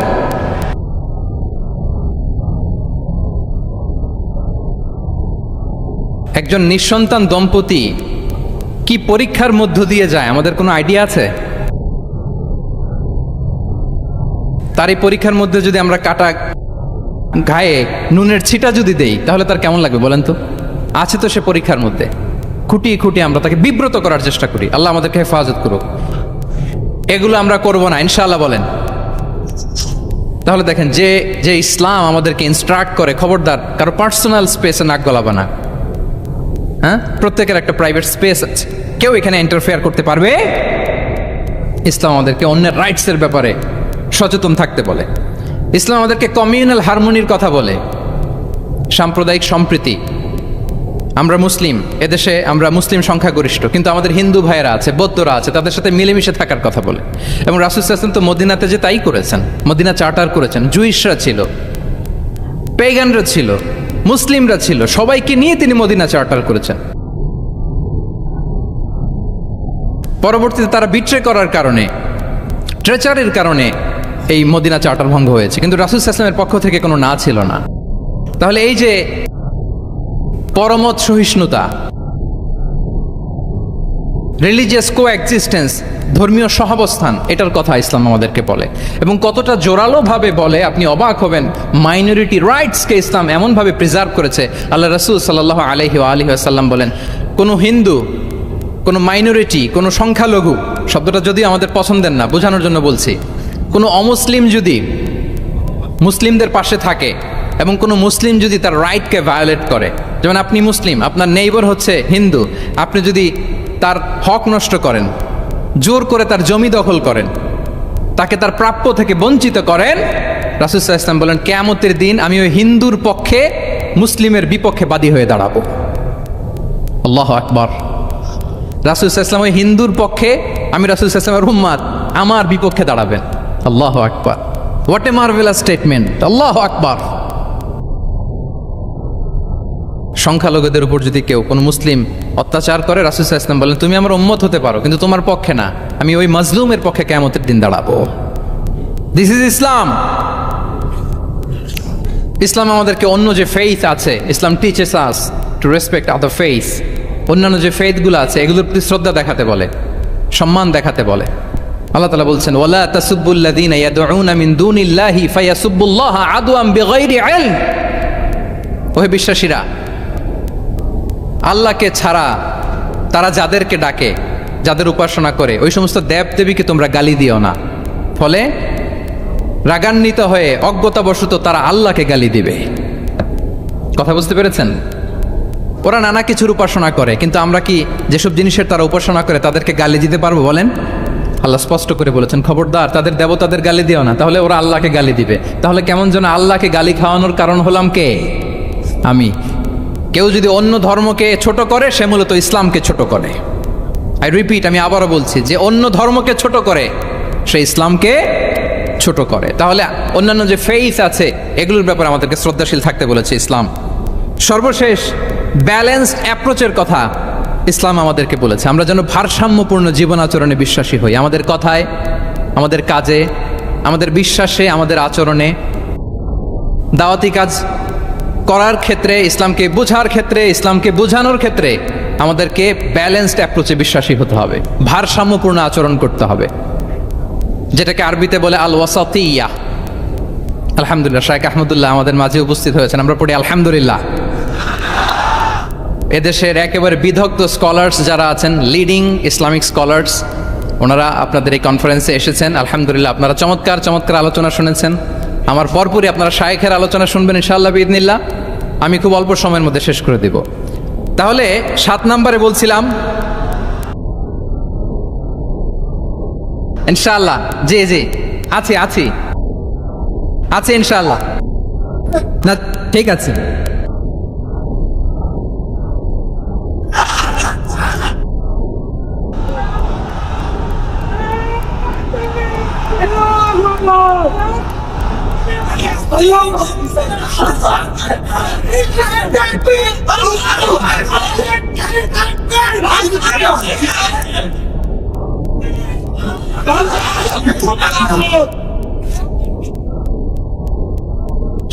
একজন নিঃসন্তান দম্পতি কি পরীক্ষার মধ্য দিয়ে যায় আমাদের কোনো আইডিয়া আছে? তার এই পরীক্ষার মধ্যে যদি আমরা কাটা গায়ে নুনের ছিটা যদি দেই তাহলে তার কেমন লাগবে বলেন তো? আছে তো সে পরীক্ষার মধ্যে, খুঁটিয়ে খুঁটিয়ে আমরা তাকে বিব্রত করার চেষ্টা করি। আল্লাহ আমাদেরকে হেফাজত করুক। এগুলো আমরা করব না ইনশাআল্লাহ, বলেন। তাহলে দেখেন, যে ইসলাম আমাদেরকে ইনস্ট্রাক্ট করে, খবরদার কারো পার্সোনাল স্পেসে নাক গলাবা না। হ্যাঁ, প্রত্যেকের একটা প্রাইভেট স্পেস আছে, কেউ এখানে ইন্টারফেয়ার করতে পারবে। ইসলাম আমাদেরকে অন্যের রাইটসের ব্যাপারে সচেতন থাকতে বলে। ইসলাম আমাদেরকে কমিউনাল হারমোনির কথা বলে, সাম্প্রদায়িক সম্প্রীতি। আমরা মুসলিম, এদেশে আমরা মুসলিম সংখ্যাগরিষ্ঠ, কিন্তু আমাদের হিন্দু ভাইয়েরা আছে, বৌদ্ধরা আছে, তাদের সাথে মিলেমিশে থাকার কথা বলে। এবং রাসূল সাল্লাল্লাহু আলাইহি ওয়াসাল্লাম তো মদিনাতে যে তাই করেছেন, মদিনা চার্টার করেছেন। জুইশরা ছিল, পেগানরা ছিল, মুসলিমরা ছিল, সবাইকে নিয়ে তিনি মদিনা চার্টার করেছেন। পরবর্তীতে তারা বিট্রে করার কারণে, ট্রেচারের কারণে এই মদিনা চার্টার ভঙ্গ হয়েছে, কিন্তু রাসূল সাল্লাল্লাহু আলাইহি ওয়াসাল্লামের পক্ষ থেকে কোনো না ছিল না। তাহলে এই যে পরমত সহিষ্ণুতা, রিলিজিয়াস কোএক্সিস্টেন্স, ধর্মীয় সহাবস্থান, এটার কথা ইসলাম আমাদেরকে বলে। এবং কতটা জোরালোভাবে বলে আপনি অবাক হবেন। মাইনরিটি রাইটসকে ইসলাম এমনভাবে প্রিজার্ভ করেছে। আল্লাহ রাসূল সাল্লাল্লাহু আলাইহি ওয়াসাল্লাম বলেন, কোনো হিন্দু, কোনো মাইনরিটি, কোনো সংখ্যালঘু, শব্দটা যদি আমাদের পছন্দের না, বোঝানোর জন্য বলছি, কোনো অমুসলিম যদি মুসলিমদের পাশে থাকে এবং কোনো মুসলিম যদি তার রাইটকে ভায়োলেট করে, যেমন আপনি মুসলিম, আপনার নেইবার হচ্ছে হিন্দু, আপনি যদি তার হক নষ্ট করেন, জোর করে তার জমি দখল করেন, তাকে তার প্রাপ্য থেকে বঞ্চিত করেন, রাসূল সাল্লাল্লাহু আলাইহি ওয়াসাল্লাম বলেন কিয়ামতের দিন আমি ওই হিন্দুর পক্ষে মুসলিমের বিপক্ষে বাদী হয়ে দাঁড়াবো। আল্লাহু আকবার। রাসূল সাল্লাল্লাহু আলাইহি ওয়াসাল্লাম ওই হিন্দুর পক্ষে, আমি রাসূল সাল্লাল্লাহু আলাইহি ওয়াসাল্লামের উম্মত, আমার বিপক্ষে দাঁড়াবেন। আল্লাহু আকবার। What a marvellous statement. আল্লাহু আকবার। সংখ্যালঘুদের উপর যদি কেউ কোনো মুসলিম অত্যাচার করে, রাসূল সাল্লাল্লাহু আলাইহি ওয়াসাল্লাম বলেন তুমি আমার উম্মত হতে পারো, কিন্তু তোমার পক্ষে না, আমি ওই মাজলুমের পক্ষে কিয়ামতের দিন দাঁড়াবো। দিস ইজ ইসলাম। ইসলাম আমাদেরকে অন্য যে ফেইথ আছে, Islam teaches us to respect other faith. অন্যান্য যে ফেইথগুলো আছে এগুলোর প্রতি শ্রদ্ধা দেখাতে বলে, সম্মান দেখাতে বলে। আল্লাহ তাআলা বলছেন ওয়ালা তাসুব্বুল্লাযীনা ইয়াদউনা মিন দুনিল্লাহি ফায়াসুব্বুল্লাহা আদওয়াম বিগাইরি ইলম। ওহে বিশ্বাসীরা, আল্লাহকে ছাড়া তারা যাদেরকে ডাকে, যাদের উপাসনা করে, ওই সমস্ত দেব দেবীকে তোমরা গালি দিও না। ফলে রাগান্বিত হয়ে অজ্ঞতাবশত তারা আল্লাহকে গালি দিবে। কথা বুঝতে পেরেছেন? ওরা নানা কিছুর উপাসনা করে, কিন্তু আমরা কি যেসব জিনিসের তারা উপাসনা করে তাদেরকে গালি দিতে পারবো বলেন? আল্লাহ স্পষ্ট করে বলেছেন খবরদার তাদের দেবতাদের গালি দিও না, তাহলে ওরা আল্লাহকে গালি দিবে। তাহলে কেমন যেন আল্লাহকে গালি খাওয়ানোর কারণ হলাম কে? আমি। কেউ যদি অন্য ধর্মকে ছোট করে সে মূলত ইসলামকে ছোট করে। আই রিপিট, আমি আবারও বলছি, যে অন্য ধর্মকে ছোট করে সে ইসলামকে ছোট করে। তাহলে অন্যান্য যে ফেইথ আছে এগুলোর ব্যাপারে আমাদেরকে শ্রদ্ধাশীল থাকতে বলেছে ইসলাম। সর্বশেষ ব্যালেন্সড অ্যাপ্রোচের কথা ইসলাম আমাদেরকে বলেছে। আমরা যেন ভারসাম্যপূর্ণ জীবন আচরণে বিশ্বাসী হই, আমাদের কথায়, আমাদের কাজে, আমাদের বিশ্বাসে, আমাদের আচরণে। দাওয়াতি কাজ করার ক্ষেত্রে, ইসলামকে বোঝার ক্ষেত্রে, ইসলামকে বোঝানোর ক্ষেত্রে আমাদেরকে ব্যালেন্সড অ্যাপ্রোচে বিশ্বাসী হতে হবে, ভারসাম্যপূর্ণ আচরণ করতে হবে, যেটাকে আরবিতে বলে আল ওয়াসাতিয়া। আলহামদুলিল্লাহ, শাইখ আহমদুল্লাহ আমাদের মাঝে উপস্থিত হয়েছেন, আমরা পড়ি আলহামদুলিল্লাহ। এদেশের একেবারে বিদগ্ধ স্কলার্স যারা আছেন, লিডিং ইসলামিক স্কলার্স, ওনারা আপনাদের এই কনফারেন্সে এসেছেন। আলহামদুলিল্লাহ, আপনারা চমৎকার চমৎকার আলোচনা শুনেছেন। আমার পরপরই আপনারা শায়েখের আলোচনা শুনবেন ইনশাআল্লাহ বিইذনিল্লাহ। আমি খুব অল্প সময়ের মধ্যে শেষ করে দিব। তাহলে 7 নম্বরে বলছিলাম ইনশাআল্লাহ। জি জি, আছি আছি আছে ইনশাআল্লাহ। না ঠিক আছে।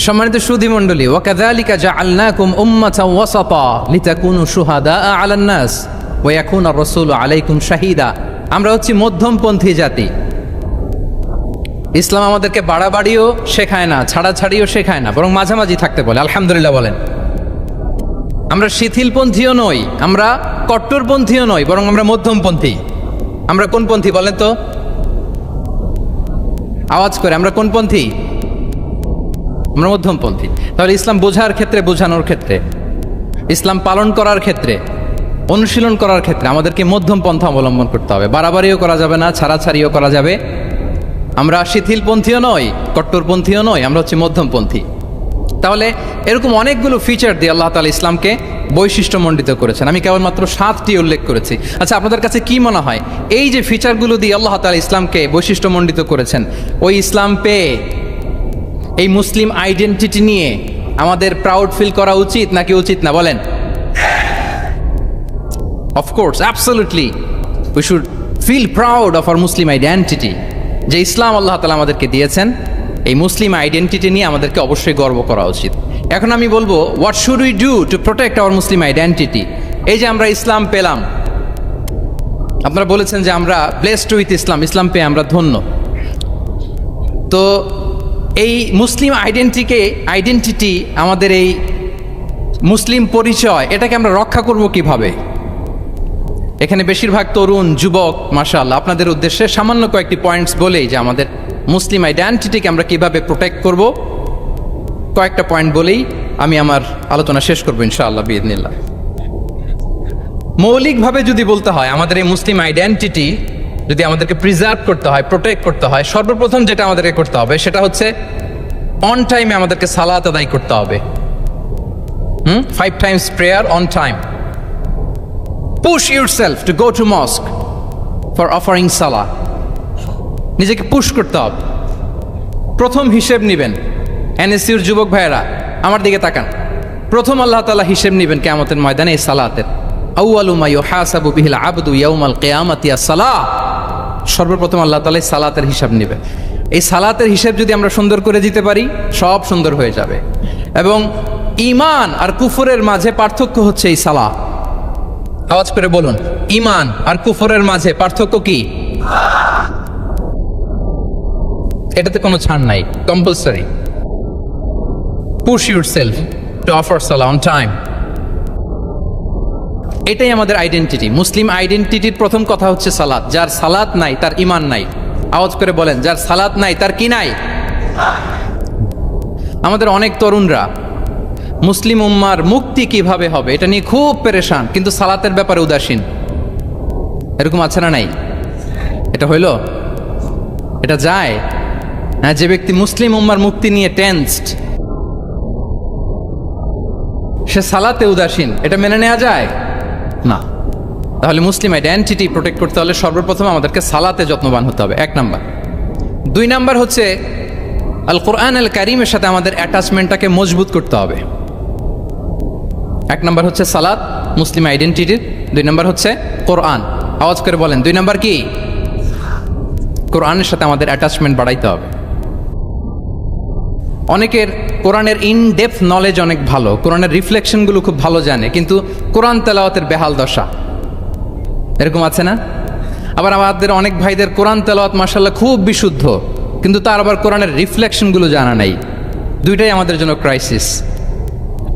সম্মানিত সুধী মণ্ডলী, ওয়াকাযালিকা জাআলনাকুম উম্মাতান ওয়াসাতা লিতাকুনু শুহাদাআ আলান নাস ওয়া ইয়াকুনা আর-রাসূলু আলাইকুম শাহীদা। আমরা হচ্ছি মধ্যমপন্থী জাতি। ইসলাম আমাদেরকে বাড়াবাড়িও শেখায় না, ছাড়াছাড়িও শেখায় না, বরং মাঝামাঝি থাকতে বলে। আলহামদুলিল্লাহ বলেন। আমরা শিথিলপন্থীও নই, আমরা কট্টরপন্থীও নই, বরং আমরা মধ্যমপন্থী। আমরা কোন পন্থী বলেন তো? আওয়াজ করে, আমরা কোন পন্থী? আমরা মধ্যমপন্থী। তাহলে ইসলাম বোঝার ক্ষেত্রে, বোঝানোর ক্ষেত্রে, ইসলাম পালন করার ক্ষেত্রে, অনুশীলন করার ক্ষেত্রে আমাদেরকে মধ্যম পন্থা অবলম্বন করতে হবে। বাড়াবাড়িও করা যাবে না, ছাড়াছাড়িও করা যাবে। আমরা শিথিলপন্থীও নই, কট্টরপন্থীও নই, আমরা হচ্ছে মধ্যমপন্থী। তাহলে এরকম অনেকগুলো ফিচার দিয়ে আল্লাহ তাআলা ইসলামকে বৈশিষ্ট্যমণ্ডিত করেছেন। আমি কেবলমাত্র 7টি উল্লেখ করেছি। আচ্ছা, আপনাদের কাছে কি মনে হয় এই যে ফিচারগুলো দিয়ে আল্লাহ তাআলা ইসলামকে বৈশিষ্ট্যমণ্ডিত করেছেন, ওই ইসলাম পেয়ে এই মুসলিম আইডেন্টিটি নিয়ে আমাদের প্রাউড ফিল করা উচিত নাকি উচিত না? বলেন। Of course, absolutely we should feel proud of our Muslim identity. যে ইসলাম আল্লাহ তাআলা আমাদেরকে দিয়েছেন, এই মুসলিম আইডেন্টিটি নিয়ে আমাদেরকে অবশ্যই গর্ব করা উচিত। এখন আমি বলবো, what should we do to protect our Muslim identity? এই যে আমরা ইসলাম পেলাম, আপনারা বলেছেন যে আমরা ব্লেসড উইথ ইসলাম, ইসলাম পেয়ে আমরা ধন্য। তো এই মুসলিম আইডেন্টিটি, আমাদের এই মুসলিম পরিচয়, এটাকে আমরা রক্ষা করব কিভাবে? এখানে বেশিরভাগ তরুণ যুবক, মাশাআল্লাহ, আপনাদের উদ্দেশ্যে সামান্য কয়েকটি পয়েন্টস বলেই যে আমাদের মুসলিম আইডেন্টিটিকে আমরা কিভাবে প্রোটেক্ট করব, কয়েকটা পয়েন্ট বলেই আমি আমার আলোচনা শেষ করবো ইনশাআল্লাহ বিইذনিল্লাহ। মৌলিকভাবে যদি বলতে হয়, আমাদের এই মুসলিম আইডেন্টিটি যদি আমাদেরকে প্রিজার্ভ করতে হয়, প্রোটেক্ট করতে হয়, সর্বপ্রথম যেটা আমাদেরকে করতে হবে সেটা হচ্ছে অন টাইমে আমাদেরকে সালাত আদায় করতে হবে। 5 times prayer on time. Push yourself to go to mosque for offering salah. নিজেকে পুশ করতে হবে। প্রথম হিসেব নিবেন। এনএসইউর যুবক ভাইয়েরা আমার দিকে তাকান। প্রথম আল্লাহ তাআলা হিসেব নিবেন কিয়ামতের ময়দানে এই সালাতের। আউয়ালু মা ইউহাসাবু বিহিল আবদু ইয়াউমাল কিয়ামাতি আস-সালাহ। সর্বপ্রথম আল্লাহ তাআলা এই সালাতের হিসাব নেবে। এই সালাতের হিসাব যদি আমরা সুন্দর করে দিতে পারি, সব সুন্দর হয়ে যাবে। এবং ঈমান আর কুফরের মাঝে পার্থক্য হচ্ছে এই সালাহ। আওয়াজ করে বলুন, ঈমান আর কুফরের মাঝে পার্থক্য কি? এটাতে কোনো ছাড় নাই, compulsory. Push yourself to offer Salah on time. এটাই আমাদের আইডেন্টিটি। মুসলিম আইডেন্টিটির প্রথম কথা হচ্ছে সালাত। যার সালাত নাই তার ঈমান নাই। আওয়াজ করে বলেন, যার সালাত নাই তার কি নাই? আমাদের অনেক তরুণরা মুসলিম উম্মার মুক্তি কিভাবে হবে এটা নিয়ে খুব পেরেশান, কিন্তু সালাতের ব্যাপারে উদাসীন। এরকম আছে না নাই? এটা হইল? এটা যায়? হ্যাঁ, যে ব্যক্তি মুসলিম উম্মার মুক্তি নিয়ে টেনসড, সে সালাতে উদাসীন, এটা মেনে নেওয়া যায় না। তাহলে মুসলিম আইডেন্টিটি প্রোটেক্ট করতে হলে সর্বপ্রথম আমাদেরকে সালাতে যত্নবান হতে হবে, 1 নাম্বার। 2 নাম্বার হচ্ছে আল কোরআন আল কারীমের সাথে আমাদের অ্যাটাচমেন্টটাকে মজবুত করতে হবে। 1 নাম্বার হচ্ছে সালাত, মুসলিম আইডেন্টিটির। 2 নাম্বার হচ্ছে কোরআন। আওয়াজ করে বলেন, 2 নাম্বার কি? কোরআনের সাথে আমাদের অ্যাটাচমেন্ট বাড়াইতে হবে। অনেকের কোরআনের ইন ডেপথ নলেজ অনেক ভালো, কোরআনের রিফ্লেকশনগুলো খুব ভালো জানে, কিন্তু কোরআন তেলাওয়াতের বেহাল দশা। এরকম আছে না? আবার আমাদের অনেক ভাইদের কোরআন তেলাওয়াত মাশাআল্লাহ খুব বিশুদ্ধ, কিন্তু তার আবার কোরআনের রিফ্লেকশনগুলো জানা নাই। দুইটাই আমাদের জন্য crisis.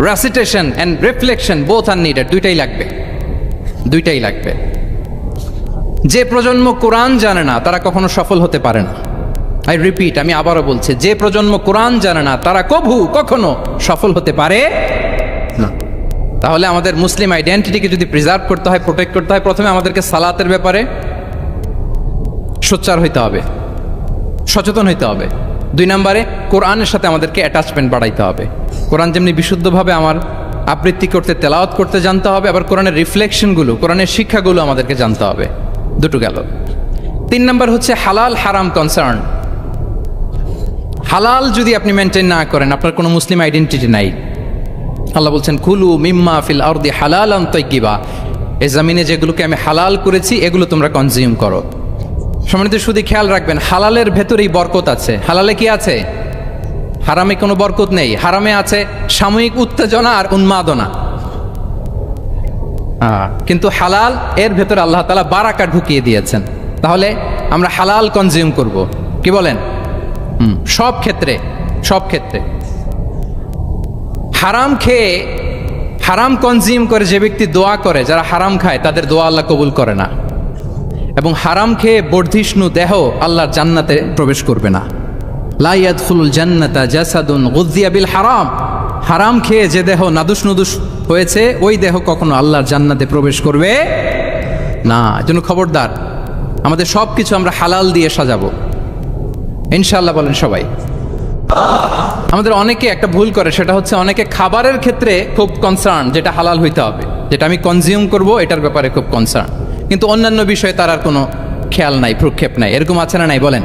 Recitation and reflection both are needed, দুইটাই লাগবে, দুইটাই লাগবে। যে প্রজন্ম কোরআন জানে না তারা কখনো সফল হতে পারে না। আই রিপিট, আমি আবারও বলছি, যে প্রজন্ম কোরআন জানে না তারা কখনো সফল হতে পারে না। তাহলে আমাদের মুসলিম আইডেন্টিটিকে যদি প্রিজার্ভ করতে হয়, প্রোটেক্ট করতে হয়, প্রথমে আমাদেরকে সালাতের ব্যাপারে সোচ্চার হইতে হবে, সচেতন হইতে হবে। 2 নম্বরে কোরআনের সাথে আমাদেরকে অ্যাটাচমেন্ট বাড়াইতে হবে। কোরআন যেমনি বিশুদ্ধভাবে আমার আবৃত্তি করতে, তেলাওয়াত করতে জানতে হবে, আবার কোরআনের রিফ্লেকশনগুলো, কোরআনের শিক্ষাগুলো আমাদেরকে জানতে হবে। দুটো গেল। 3 নম্বর হচ্ছে হালাল হারাম কনসার্ন। হালাল যদি আপনি মেনটেন না করেন, আপনার কোনো মুসলিম আইডেন্টিটি নাই। আল্লাহ বলছেন কুলু মিম্মা ফিল আরদি হালালান তাইয়্যিবা, এই জমিনে যেগুলোকে আমি হালাল করেছি এগুলো তোমরা কনজিউম করো। সম্মানিত শুধু খেয়াল রাখবেন, হালালের ভেতরেই বরকত আছে। হালালে কি আছে? হারামে কোনো বরকত নেই। হারামে আছে সাময়িক উত্তেজনা আর উন্মাদনা, কিন্তু হালাল এর ভেতরে আল্লাহ তাআলা বারাকা ঢুকিয়ে দিয়েছেন। তাহলে আমরা হালাল কনজিউম করব, কি বলেন? সব ক্ষেত্রে, সব ক্ষেত্রে। হারাম খেয়ে, হারাম কনজিউম করে যে ব্যক্তি দোয়া করে, যারা হারাম খায় তাদের দোয়া আল্লাহ কবুল করে না। এবং হারাম খেয়ে বর্ধিষ্ণু দেহ আল্লাহর জান্নাতে প্রবেশ করবে না। লা ইয়াদখুলুল জান্নাতা জাসাদুন গুযিয়া বিল হারাম, হারাম খেয়ে যে দেহ নাদুস নুদুস হয়েছে ওই দেহ কখনো আল্লাহর জান্নাতে প্রবেশ করবে না। এজন্য খবরদার, আমাদের সব কিছু আমরা হালাল দিয়ে সাজাবো ইনশাআল্লাহ। বলেন সবাই। আমাদের অনেকে একটা ভুল করে, সেটা হচ্ছে অনেকে খাবারের ক্ষেত্রে খুব কনসার্ন, যেটা হালাল হইতে হবে, যেটা আমি কনজিউম করব এটার ব্যাপারে খুব কনসার্ন, কিন্তু অন্যান্য বিষয়ে তার আর কোনো খেয়াল নাই, ভ্রুক্ষেপ নাই। এরকম আছে না নাই বলেন?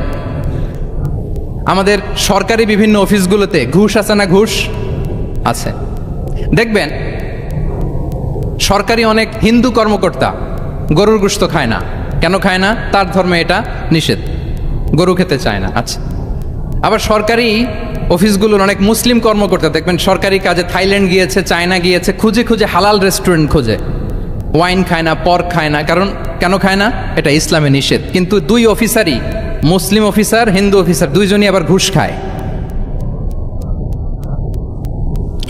আমাদের সরকারি বিভিন্ন অফিসগুলোতে ঘুষ আছে না? ঘুষ আছে। দেখবেন সরকারি অনেক হিন্দু কর্মকর্তা গরুর গোশত খায় না। কেন খায় না? তার ধর্মে এটা নিষেধ, গরু খেতে চায় না। আচ্ছা, আবার সরকারি অফিসগুলোর অনেক মুসলিম কর্মকর্তা দেখবেন সরকারি কাজে থাইল্যান্ড গিয়েছে, চায়না গিয়েছে, খুঁজে খুঁজে হালাল রেস্টুরেন্ট খোঁজে, ওয়াইন খায় না, পর্ক খায় না। কারণ কেন খায় না? এটা ইসলামে নিষেধ। কিন্তু 2 অফিসারই, মুসলিম অফিসার, হিন্দু অফিসার, 2জনই আবার ঘুষ খায়।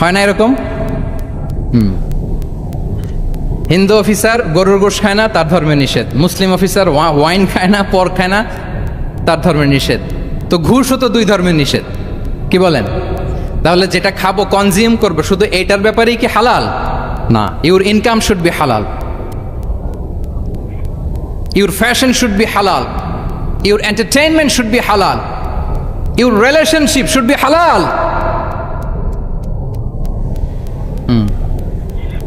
হয় না এরকম? হিন্দু অফিসার গরুর গোশ খায় না, তার ধর্মে নিষেধ। মুসলিম অফিসার ওয়াইন খায় না, পর্ক খায় না, তার ধর্মে নিষেধ। তো ঘুষও তো 2 ধর্মের নিষেধ, কি বলেন? তাহলে যেটা খাবো, কনজিউম করবো, শুধু এইটার ব্যাপারেই কি হালাল? না। ইউর ইনকাম শুড বি হালাল, ইউর ফ্যাশন শুড বি হালাল, ইউর এন্টারটেইনমেন্ট শুড বি হালাল, ইউর রিলেশনশিপ শুড বি হালাল।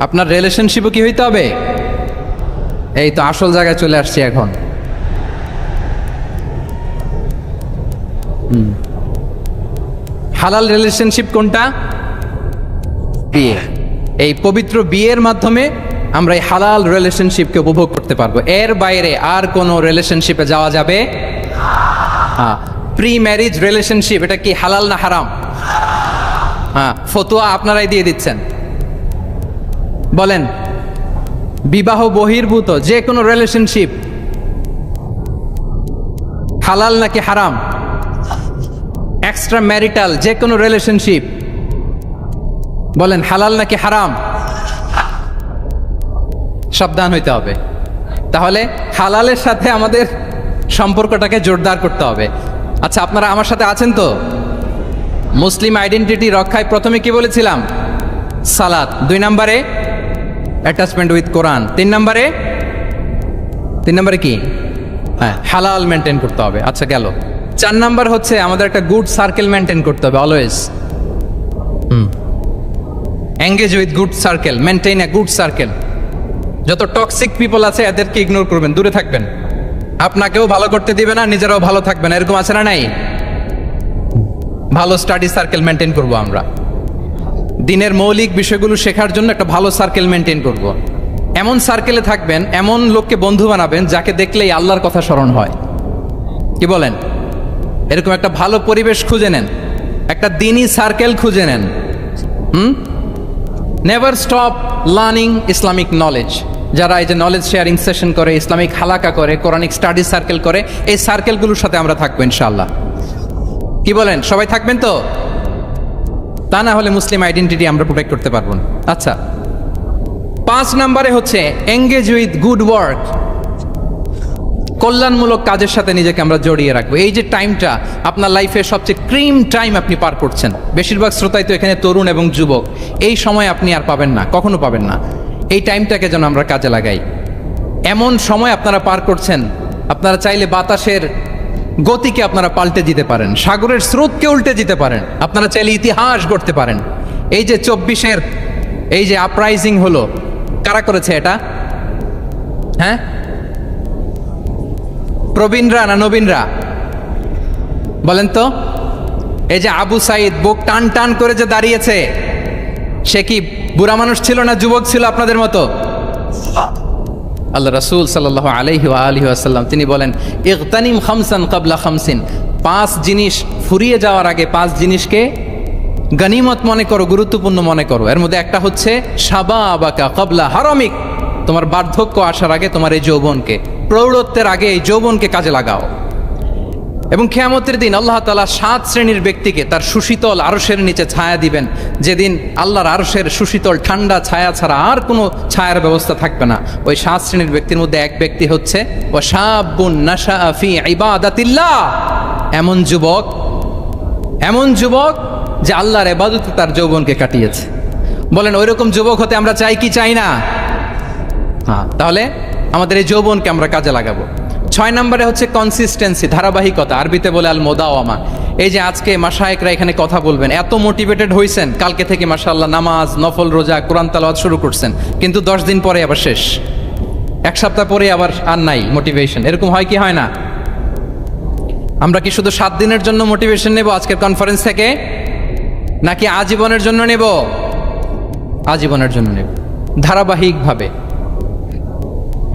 আপনার রিলেশনশিপও কি হইতে হবে? এই তো আসল জায়গায় চলে আসছি এখন। হালাল রিলেশনশিপ কোনটা? বিয়ে। এই পবিত্র বিয়ের মাধ্যমে আমরা এই হালাল রিলেশনশিপকে উপভোগ করতে পারবো। এর বাইরে আর কোনো রিলেশনশিপে যাওয়া যাবে? প্রি ম্যারিজ রিলেশনশিপ, এটা কি হালাল না হারাম? ফতোয়া আপনারাই দিয়ে দিচ্ছেন। বলেন, বিবাহ বহির্ভূত যে কোনো রিলেশনশিপ হালাল নাকি হারাম? এক্সট্রা ম্যারিটাল যে কোনো রিলেশনশিপ বলেন হালাল নাকি হারাম? সাবধান হইতে হবে। তাহলে হালালের সাথে আমাদের সম্পর্কটাকে জোরদার করতে হবে। আচ্ছা, আপনারা আমার সাথে আছেন তো? মুসলিম আইডেন্টিটি রক্ষায় প্রথমে কি বলেছিলাম? সালাত। 2 নম্বরে অ্যাটাচমেন্ট উইথ কোরআন। 3 নম্বরে কি? হ্যাঁ, হালাল মেনটেন করতে হবে। আচ্ছা গেল। 4 নম্বর হচ্ছে আমাদের একটা গুড সার্কেল মেনটেন করতে হবে always. Engage with good circle, maintain a good circle. যত টক্সিক পিপল আছে এদেরকে ইগনোর করবেন, দূরে থাকবেন। আপনাকেও ভালো করতে দিবে না, নিজেরাও ভালো থাকবেন। এরকম আছে না নাই? ভালো স্টাডি সার্কেল মেনটেন করব আমরা। দিনের মৌলিক বিষয়গুলো শেখার জন্য একটা ভালো সার্কেল মেনটেন করব। এমন সার্কেলে থাকবেন, এমন লোককে বন্ধু বানাবেন যাকে দেখলেই আল্লাহর কথা স্মরণ হয়, কি বলেন? এরকম একটা ভালো পরিবেশ খুঁজে নেন, একটা দিনী সার্কেল খুঁজে নেন। Never stop learning Islamic knowledge. যারা এই যে নলেজ শেয়ারিং সেশন করে, ইসলামিক হালাকা করে, কোরআনিক স্টাডি সার্কেল করে, এই সার্কেলগুলোর সাথে আমরা থাকবো ইনশাআল্লাহ। কি বলেন? সবাই থাকবেন তো? তা না হলে মুসলিম আইডেন্টিটি আমরা প্রোটেক্ট করতে পারবো না। আচ্ছা, 5 নম্বরে হচ্ছে এঙ্গেজ উইথ গুড ওয়ার্ক, কল্যাণমূলক কাজের সাথে নিজেকে আমরা জড়িয়ে রাখবো। এই যে টাইমটা আপনার লাইফের সবচেয়ে ক্রিম টাইম আপনি পার করছেন, বেশিরভাগ শ্রোতাই তো এখানে তরুণ এবং যুবক, এই সময় আপনি আর পাবেন না, কখনো পাবেন না। এই টাইমটাকে যেন আমরা কাজে লাগাই। এমন সময় আপনারা পার করছেন, আপনারা চাইলে বাতাসের গতিকে আপনারা পাল্টে দিতে পারেন, সাগরের স্রোতকে উল্টে দিতে পারেন, আপনারা চাইলে ইতিহাস গড়তে পারেন। এই যে 24-এর এই যে আপরাইজিং হলো, কারা করেছে এটা? হ্যাঁ, প্রবীণরা না নবীনরা? বলেন তো। এই যে আবু সাইদ বুক টান টান করে যে দাঁড়িয়েছে, সে কি বুড়া মানুষ ছিল না যুবক ছিল আপনাদের মতো? আল্লাহ রাসূল সাল্লাল্লাহু আলাইহি ওয়া আলিহি ওয়াসাল্লাম তিনি বলেন, ইগতানিম খামসান ক্বাবলা খামসিন, 5 জিনিস ফুরিয়ে যাওয়ার আগে 5 জিনিসকে গনিমত মনে করো, গুরুত্বপূর্ণ মনে করো। এর মধ্যে একটা হচ্ছে শাবাবাকা ক্বাবলা হারামিক, তোমার বার্ধক্য আসার আগে তোমার এই যৌবনকে, প্রৌঢ়ত্বের আগে এই যৌবনকে কাজে লাগাও। এবং কিয়ামতের দিন আল্লাহ তাআলা 7 শ্রেণীর ব্যক্তিকে তার সুশীতল আরশের নিচে ছায়া দিবেন, যেদিন আল্লাহর আরশের সুশীতল ঠান্ডা ছায়া ছাড়া আর কোনো ছায়ার ব্যবস্থা থাকবে না। ওই 7 শ্রেণীর ব্যক্তির মধ্যে এক ব্যক্তি হচ্ছে ওয়া শাবুন নাশাআ ফি ইবাদাতিল্লাহ, এমন যুবক যে আল্লাহর ইবাদতে তার যৌবনকে কাটিয়েছে। বলেন ওইরকম যুবক হতে আমরা চাই কি চাই না? হ্যাঁ, তাহলে আমাদের এই যৌবনকে আমরা কাজে লাগাবো। 6 নম্বরে হচ্ছে কনসিস্টেন্সি, ধারাবাহিকতা, আরবিতে বলে আল মোদাওয়ামা। এই যে আজকে মাশায়েখরা এখানে কথা বলবেন, এত মোটিভেটেড হয়েছেন, কালকে থেকে মাশাআল্লাহ নামাজ, নফল রোজা, কোরআন তেলাওয়াত শুরু করছেন, কিন্তু 10 দিন পরে আবার শেষ, 1 সপ্তাহ পরে আবার আর নাই মোটিভেশন। এরকম হয় কি হয় না? আমরা কি শুধু 7 দিনের জন্য মোটিভেশন নেব আজকের কনফারেন্স থেকে, নাকি আজীবনের জন্য নেব? আজীবনের জন্য নেব। ধারাবাহিকভাবে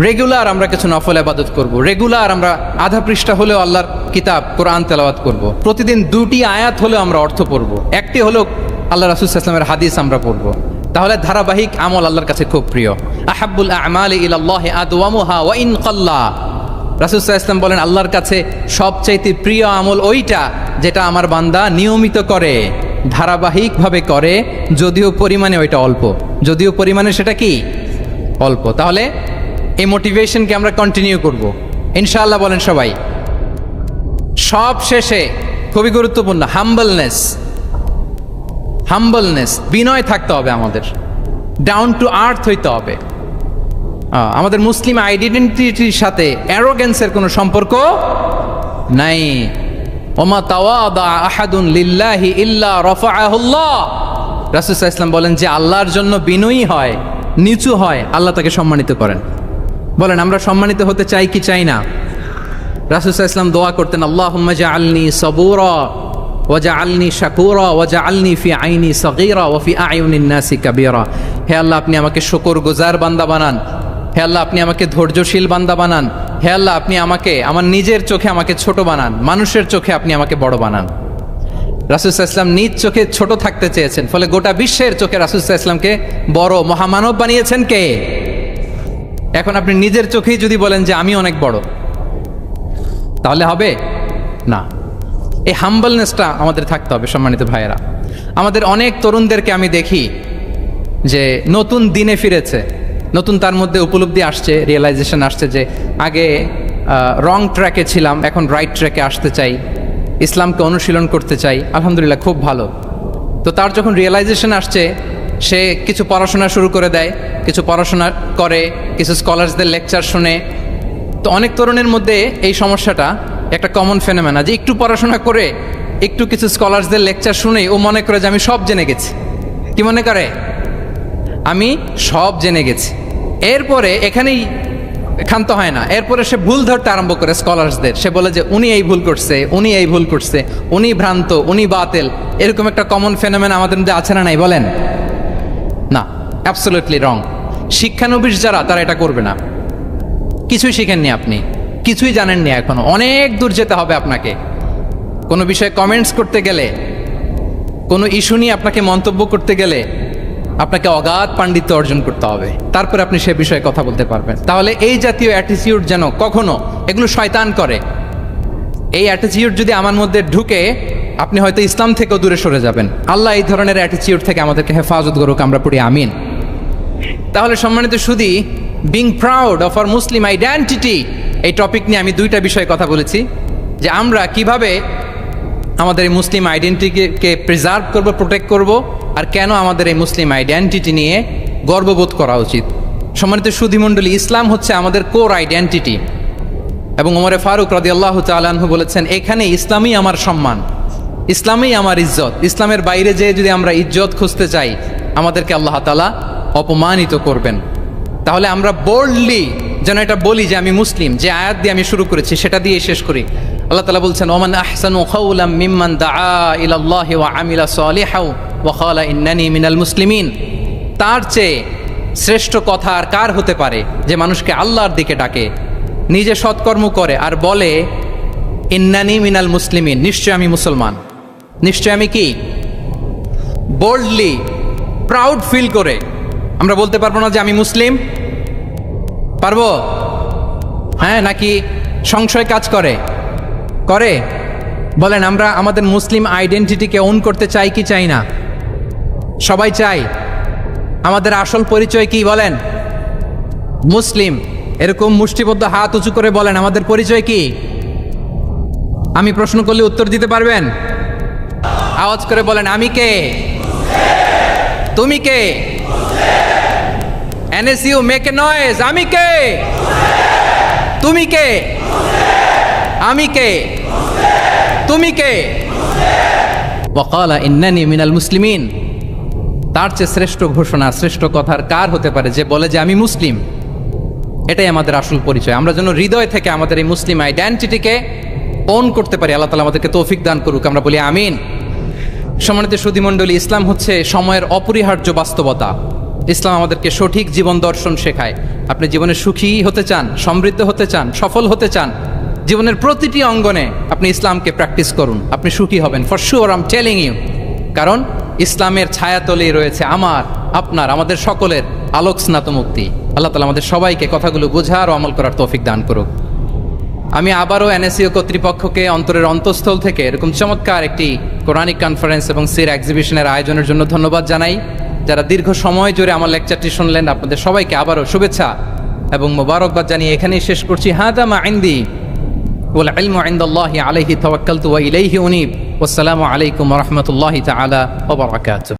রেগুলার আমরা কিছু নফল ইবাদত করব, রেগুলার আমরা আধা পৃষ্ঠা হলেও আল্লাহর কিতাব কোরআন তেলাওয়াত করব, প্রতিদিন 2টি আয়াত হলেও আমরা অর্থ পড়ব, একটি হলেও আল্লাহ রাসূল সাল্লাল্লাহু আলাইহি ওয়াসাল্লামের হাদিস আমরা পড়ব। তাহলে ধারাবাহিক আমল আল্লাহর কাছে খুব প্রিয়। আহাব্বুল আমালি ইলাল্লাহি আদওয়ামুহা ওয়া ইন কাল্লা, রাসূল সাল্লাল্লাহু আলাইহি ওয়াসাল্লাম বলেন আল্লাহর কাছে সবচাইতে প্রিয় আমল ওইটা যেটা আমার বান্দা নিয়মিত করে, ধারাবাহিকভাবে করে, যদিও পরিমাণে ওইটা অল্প, যদিও পরিমাণে সেটা কি অল্প। তাহলে এই মোটিভেশনকে আমরা কন্টিনিউ করব ইনশাআল্লাহ। বলেন সবাই। সব শেষে খুবই গুরুত্বপূর্ণ হাম্বলনেস, বিনয় থাকতে হবে আমাদের, ডাউন টু আর্থ হইতে হবে। আমাদের মুসলিম আইডেন্টিটির সাথে অ্যারোগেন্সের কোনো সম্পর্ক নাই। ওমা তাওয়াদা আহাদুন লিল্লাহি ইল্লা রাফাআহুল্লাহ, রাসূল সাল্লাল্লাহু আলাইহি ওয়াসাল্লাম বলেন যে আল্লাহর জন্য বিনয়ী হয়, নিচু হয়, আল্লাহ তাকে সম্মানিত করেন। বলেন আমরা সম্মানিত হতে চাই কি চাই না? রাসূল সাল্লাল্লাহু আলাইহি ওয়াসাল্লাম দোয়া করতেন, আল্লাহুম্মা জাআলনি সাবুরা ওয়া জাআলনি শাকুরা ওয়া জাআলনি ফি আইনি সাগীরা ওয়া ফি আয়ুনিন নাসি কাবীরা। হে আল্লাহ, আপনি আমাকে শুকরগুজার বান্দা বানান, হে আল্লাহ আপনি আমাকে ধৈর্যশীল বান্দা বানান, হে আল্লাহ আপনি আমাকে আমার নিজের চোখে আমাকে ছোট বানান, মানুষের চোখে আপনি আমাকে বড় বানান। রাসূল সাল্লাল্লাহু আলাইহি ওয়াসাল্লাম নিজ চোখে ছোট থাকতে চেয়েছেন, ফলে গোটা বিশ্বের চোখে রাসূল সাল্লাল্লাহু আলাইহি ওয়াসাল্লামকে বড় মহামানব বানিয়েছেন কে? এখন আপনি নিজের চোখেই যদি বলেন যে আমি অনেক বড়, তাহলে হবে না। এই হাম্বলনেসটা আমাদের থাকতে হবে। সম্মানিত ভাইয়েরা, আমাদের অনেক তরুণদেরকে আমি দেখি যে নতুন দিনে ফিরেছে, নতুন তার মধ্যে উপলব্ধি আসছে, রিয়েলাইজেশন আসছে যে আগে রং ট্র্যাকে ছিলাম, এখন রাইট ট্র্যাকে আসতে চাই, ইসলামকে অনুশীলন করতে চাই। আলহামদুলিল্লাহ, খুব ভালো। তো তার যখন রিয়েলাইজেশন আসছে, সে কিছু পড়াশোনা শুরু করে দেয়, কিছু পড়াশোনা করে, কিছু স্কলার্সদের লেকচার শুনে। তো অনেক তরুণের মধ্যে এই সমস্যাটা একটা কমন ফেনোমেনা, যে একটু পড়াশোনা করে, একটু কিছু স্কলার্সদের লেকচার শুনেই ও মনে করে যে আমি সব জেনে গেছি। কি মনে করে? আমি সব জেনে গেছি। এরপরে এখানেই ক্ষান্ত হয় না, এরপরে সে ভুল ধরতে আরম্ভ করে স্কলার্সদের। সে বলে যে উনি এই ভুল করছে, উনি এই ভুল করছে, উনি ভ্রান্ত, উনি বাতেল। এরকম একটা কমন ফেনোমেনা আমাদের মধ্যে আছে না নাই? বলেন না, অ্যাবসলিউটলি রং। শিক্ষানবিশ যারা, তারা এটা করবে না। কিছুই শিখেননি আপনি, কিছুই জানেননি, এখনো অনেক দূর যেতে হবে আপনাকে। কোনো বিষয়ে কমেন্টস করতে গেলে, কোনো ইস্যু নিয়ে আপনাকে মন্তব্য করতে গেলে আপনাকে অগাধ পাণ্ডিত্য অর্জন করতে হবে, তারপরে আপনি সে বিষয়ে কথা বলতে পারবেন। তাহলে এই জাতীয় অ্যাটিটিউড যেন কখনো, এগুলো শয়তান করে, এই অ্যাটিটিউড যদি আমার মধ্যে ঢুকে আপনি হয়তো ইসলাম থেকেও দূরে সরে যাবেন। আল্লাহ এই ধরনের অ্যাটিটিউড থেকে আমাদেরকে হেফাজত করুক, আমরা পড়ি আমিন। তাহলে সম্মানিত সুধী, being proud of our Muslim identity, এই টপিক নিয়ে আমি দুইটা বিষয়ে কথা বলেছি, যে আমরা কিভাবে আমাদের এই মুসলিম আইডেন্টিটিকে প্রিজার্ভ করব, প্রোটেক্ট করব, আর কেন আমাদের এই মুসলিম আইডেন্টিটি নিয়ে গর্ববোধ করা উচিত। সম্মানিত সুধীমণ্ডলী, ইসলাম হচ্ছে আমাদের কোর আইডেন্টিটি, এবং ওমরে ফারুক রাদিয়াল্লাহু তাআলা আনহু বলেছেন, এখানে ইসলামই আমার সম্মান, ইসলামই আমার ইজ্জত। ইসলামের বাইরে যেয়ে যদি আমরা ইজ্জত খুঁজতে চাই, আমাদেরকে আল্লাহ তাআলা অপমানিত করবেন। তাহলে আমরা বোল্ডলি যেন এটা বলি যে আমি মুসলিম। যে আয়াত দিয়ে আমি শুরু করেছি সেটা দিয়ে শেষ করি। আল্লাহ তাআলা বলছেন, ওমান আহসানু কাওলাম মিম্মান দাআ ইলাল্লাহি ওয়া আমিলা সালিহাও ওয়া ক্বালা ইন্নানি মিনাল মুসলিমিন। তার চেয়ে শ্রেষ্ঠ কথা আর কার হতে পারে যে মানুষকে আল্লাহর দিকে ডাকে, নিজে সৎকর্ম করে আর বলে ইন্নানি মিনাল মুসলিমিন, নিশ্চয় আমি মুসলমান। নিশ্চয় আমি কি? বোল্ডলি প্রাউড ফিল করে আমরা বলতে পারবো না যে আমি মুসলিম? পারবো? হ্যাঁ, নাকি সংশয় কাজ করে? করে? বলেন, আমরা আমাদের মুসলিম আইডেন্টিটিকে ওন করতে চাই কি চাই না? সবাই চাই। আমাদের আসল পরিচয় কি বলেন? মুসলিম। এরকম মুষ্টিবদ্ধ হাত উঁচু করে বলেন, আমাদের পরিচয় কি? আমি প্রশ্ন করলে উত্তর দিতে পারবেন? আওয়াজ করে বলেন, আমি কে? তুমি কে? NSU মেক এ নয়েজ, আমি কে? তুমি কে? আমি কে? তুমি কে? ওয়াকালা ইন্নানি মিনাল মুসলিমিন। তার চেয়ে শ্রেষ্ঠ ঘোষণা, শ্রেষ্ঠ কথার কার হতে পারে যে বলে যে আমি মুসলিম? এটাই আমাদের আসল পরিচয়। আমরা যেন হৃদয় থেকে আমাদের এই মুসলিম আইডেন্টিটিকে ওন করতে পারি। আল্লাহ তাআলা আমাদেরকে তৌফিক দান করুক, আমরা বলি আমিন। সম্মানিত সুধীমণ্ডলী, ইসলাম হচ্ছে সময়ের অপরিহার্য বাস্তবতা। ইসলাম আমাদেরকে সঠিক জীবন দর্শন শেখায়। আপনি জীবনে সুখী হতে চান, সমৃদ্ধ হতে চান, সফল হতে চান, জীবনের প্রতিটি অঙ্গনে আপনি ইসলামকে প্র্যাকটিস করুন, আপনি সুখী হবেন, for sure, I am telling you. কারণ ইসলামের ছায়াতলেই রয়েছে আমার, আপনার, আমাদের সকলের আলোক স্নাত মুক্তি। আল্লাহ তাআলা আমাদের সবাইকে কথাগুলো বোঝার ও আমল করার তৌফিক দান করুক। আমি আবারও NSU কর্তৃপক্ষকে অন্তরের অন্তঃস্থল থেকে এরকম চমৎকার একটি কোরআনিক কনফারেন্স এবং সির এক্সিবিশনের আয়োজনের জন্য ধন্যবাদ জানাই। যারা দীর্ঘ সময় জুড়ে আমার লেকচারটি শুনলেন, আপনাদের সবাইকে আবারও শুভেচ্ছা এবং মোবারকবাদ জানিয়ে এখানেই শেষ করছি। হাদা মা ইনদি ওয়াল ইলমু ইনদাল্লাহি আলাইহি তাওয়াক্কালতু ওয়া ইলাইহি উনীব। ওয়াসসালামু আলাইকুম ওয়া রাহমাতুল্লাহি তাআলা ওয়া বারাকাতুহু।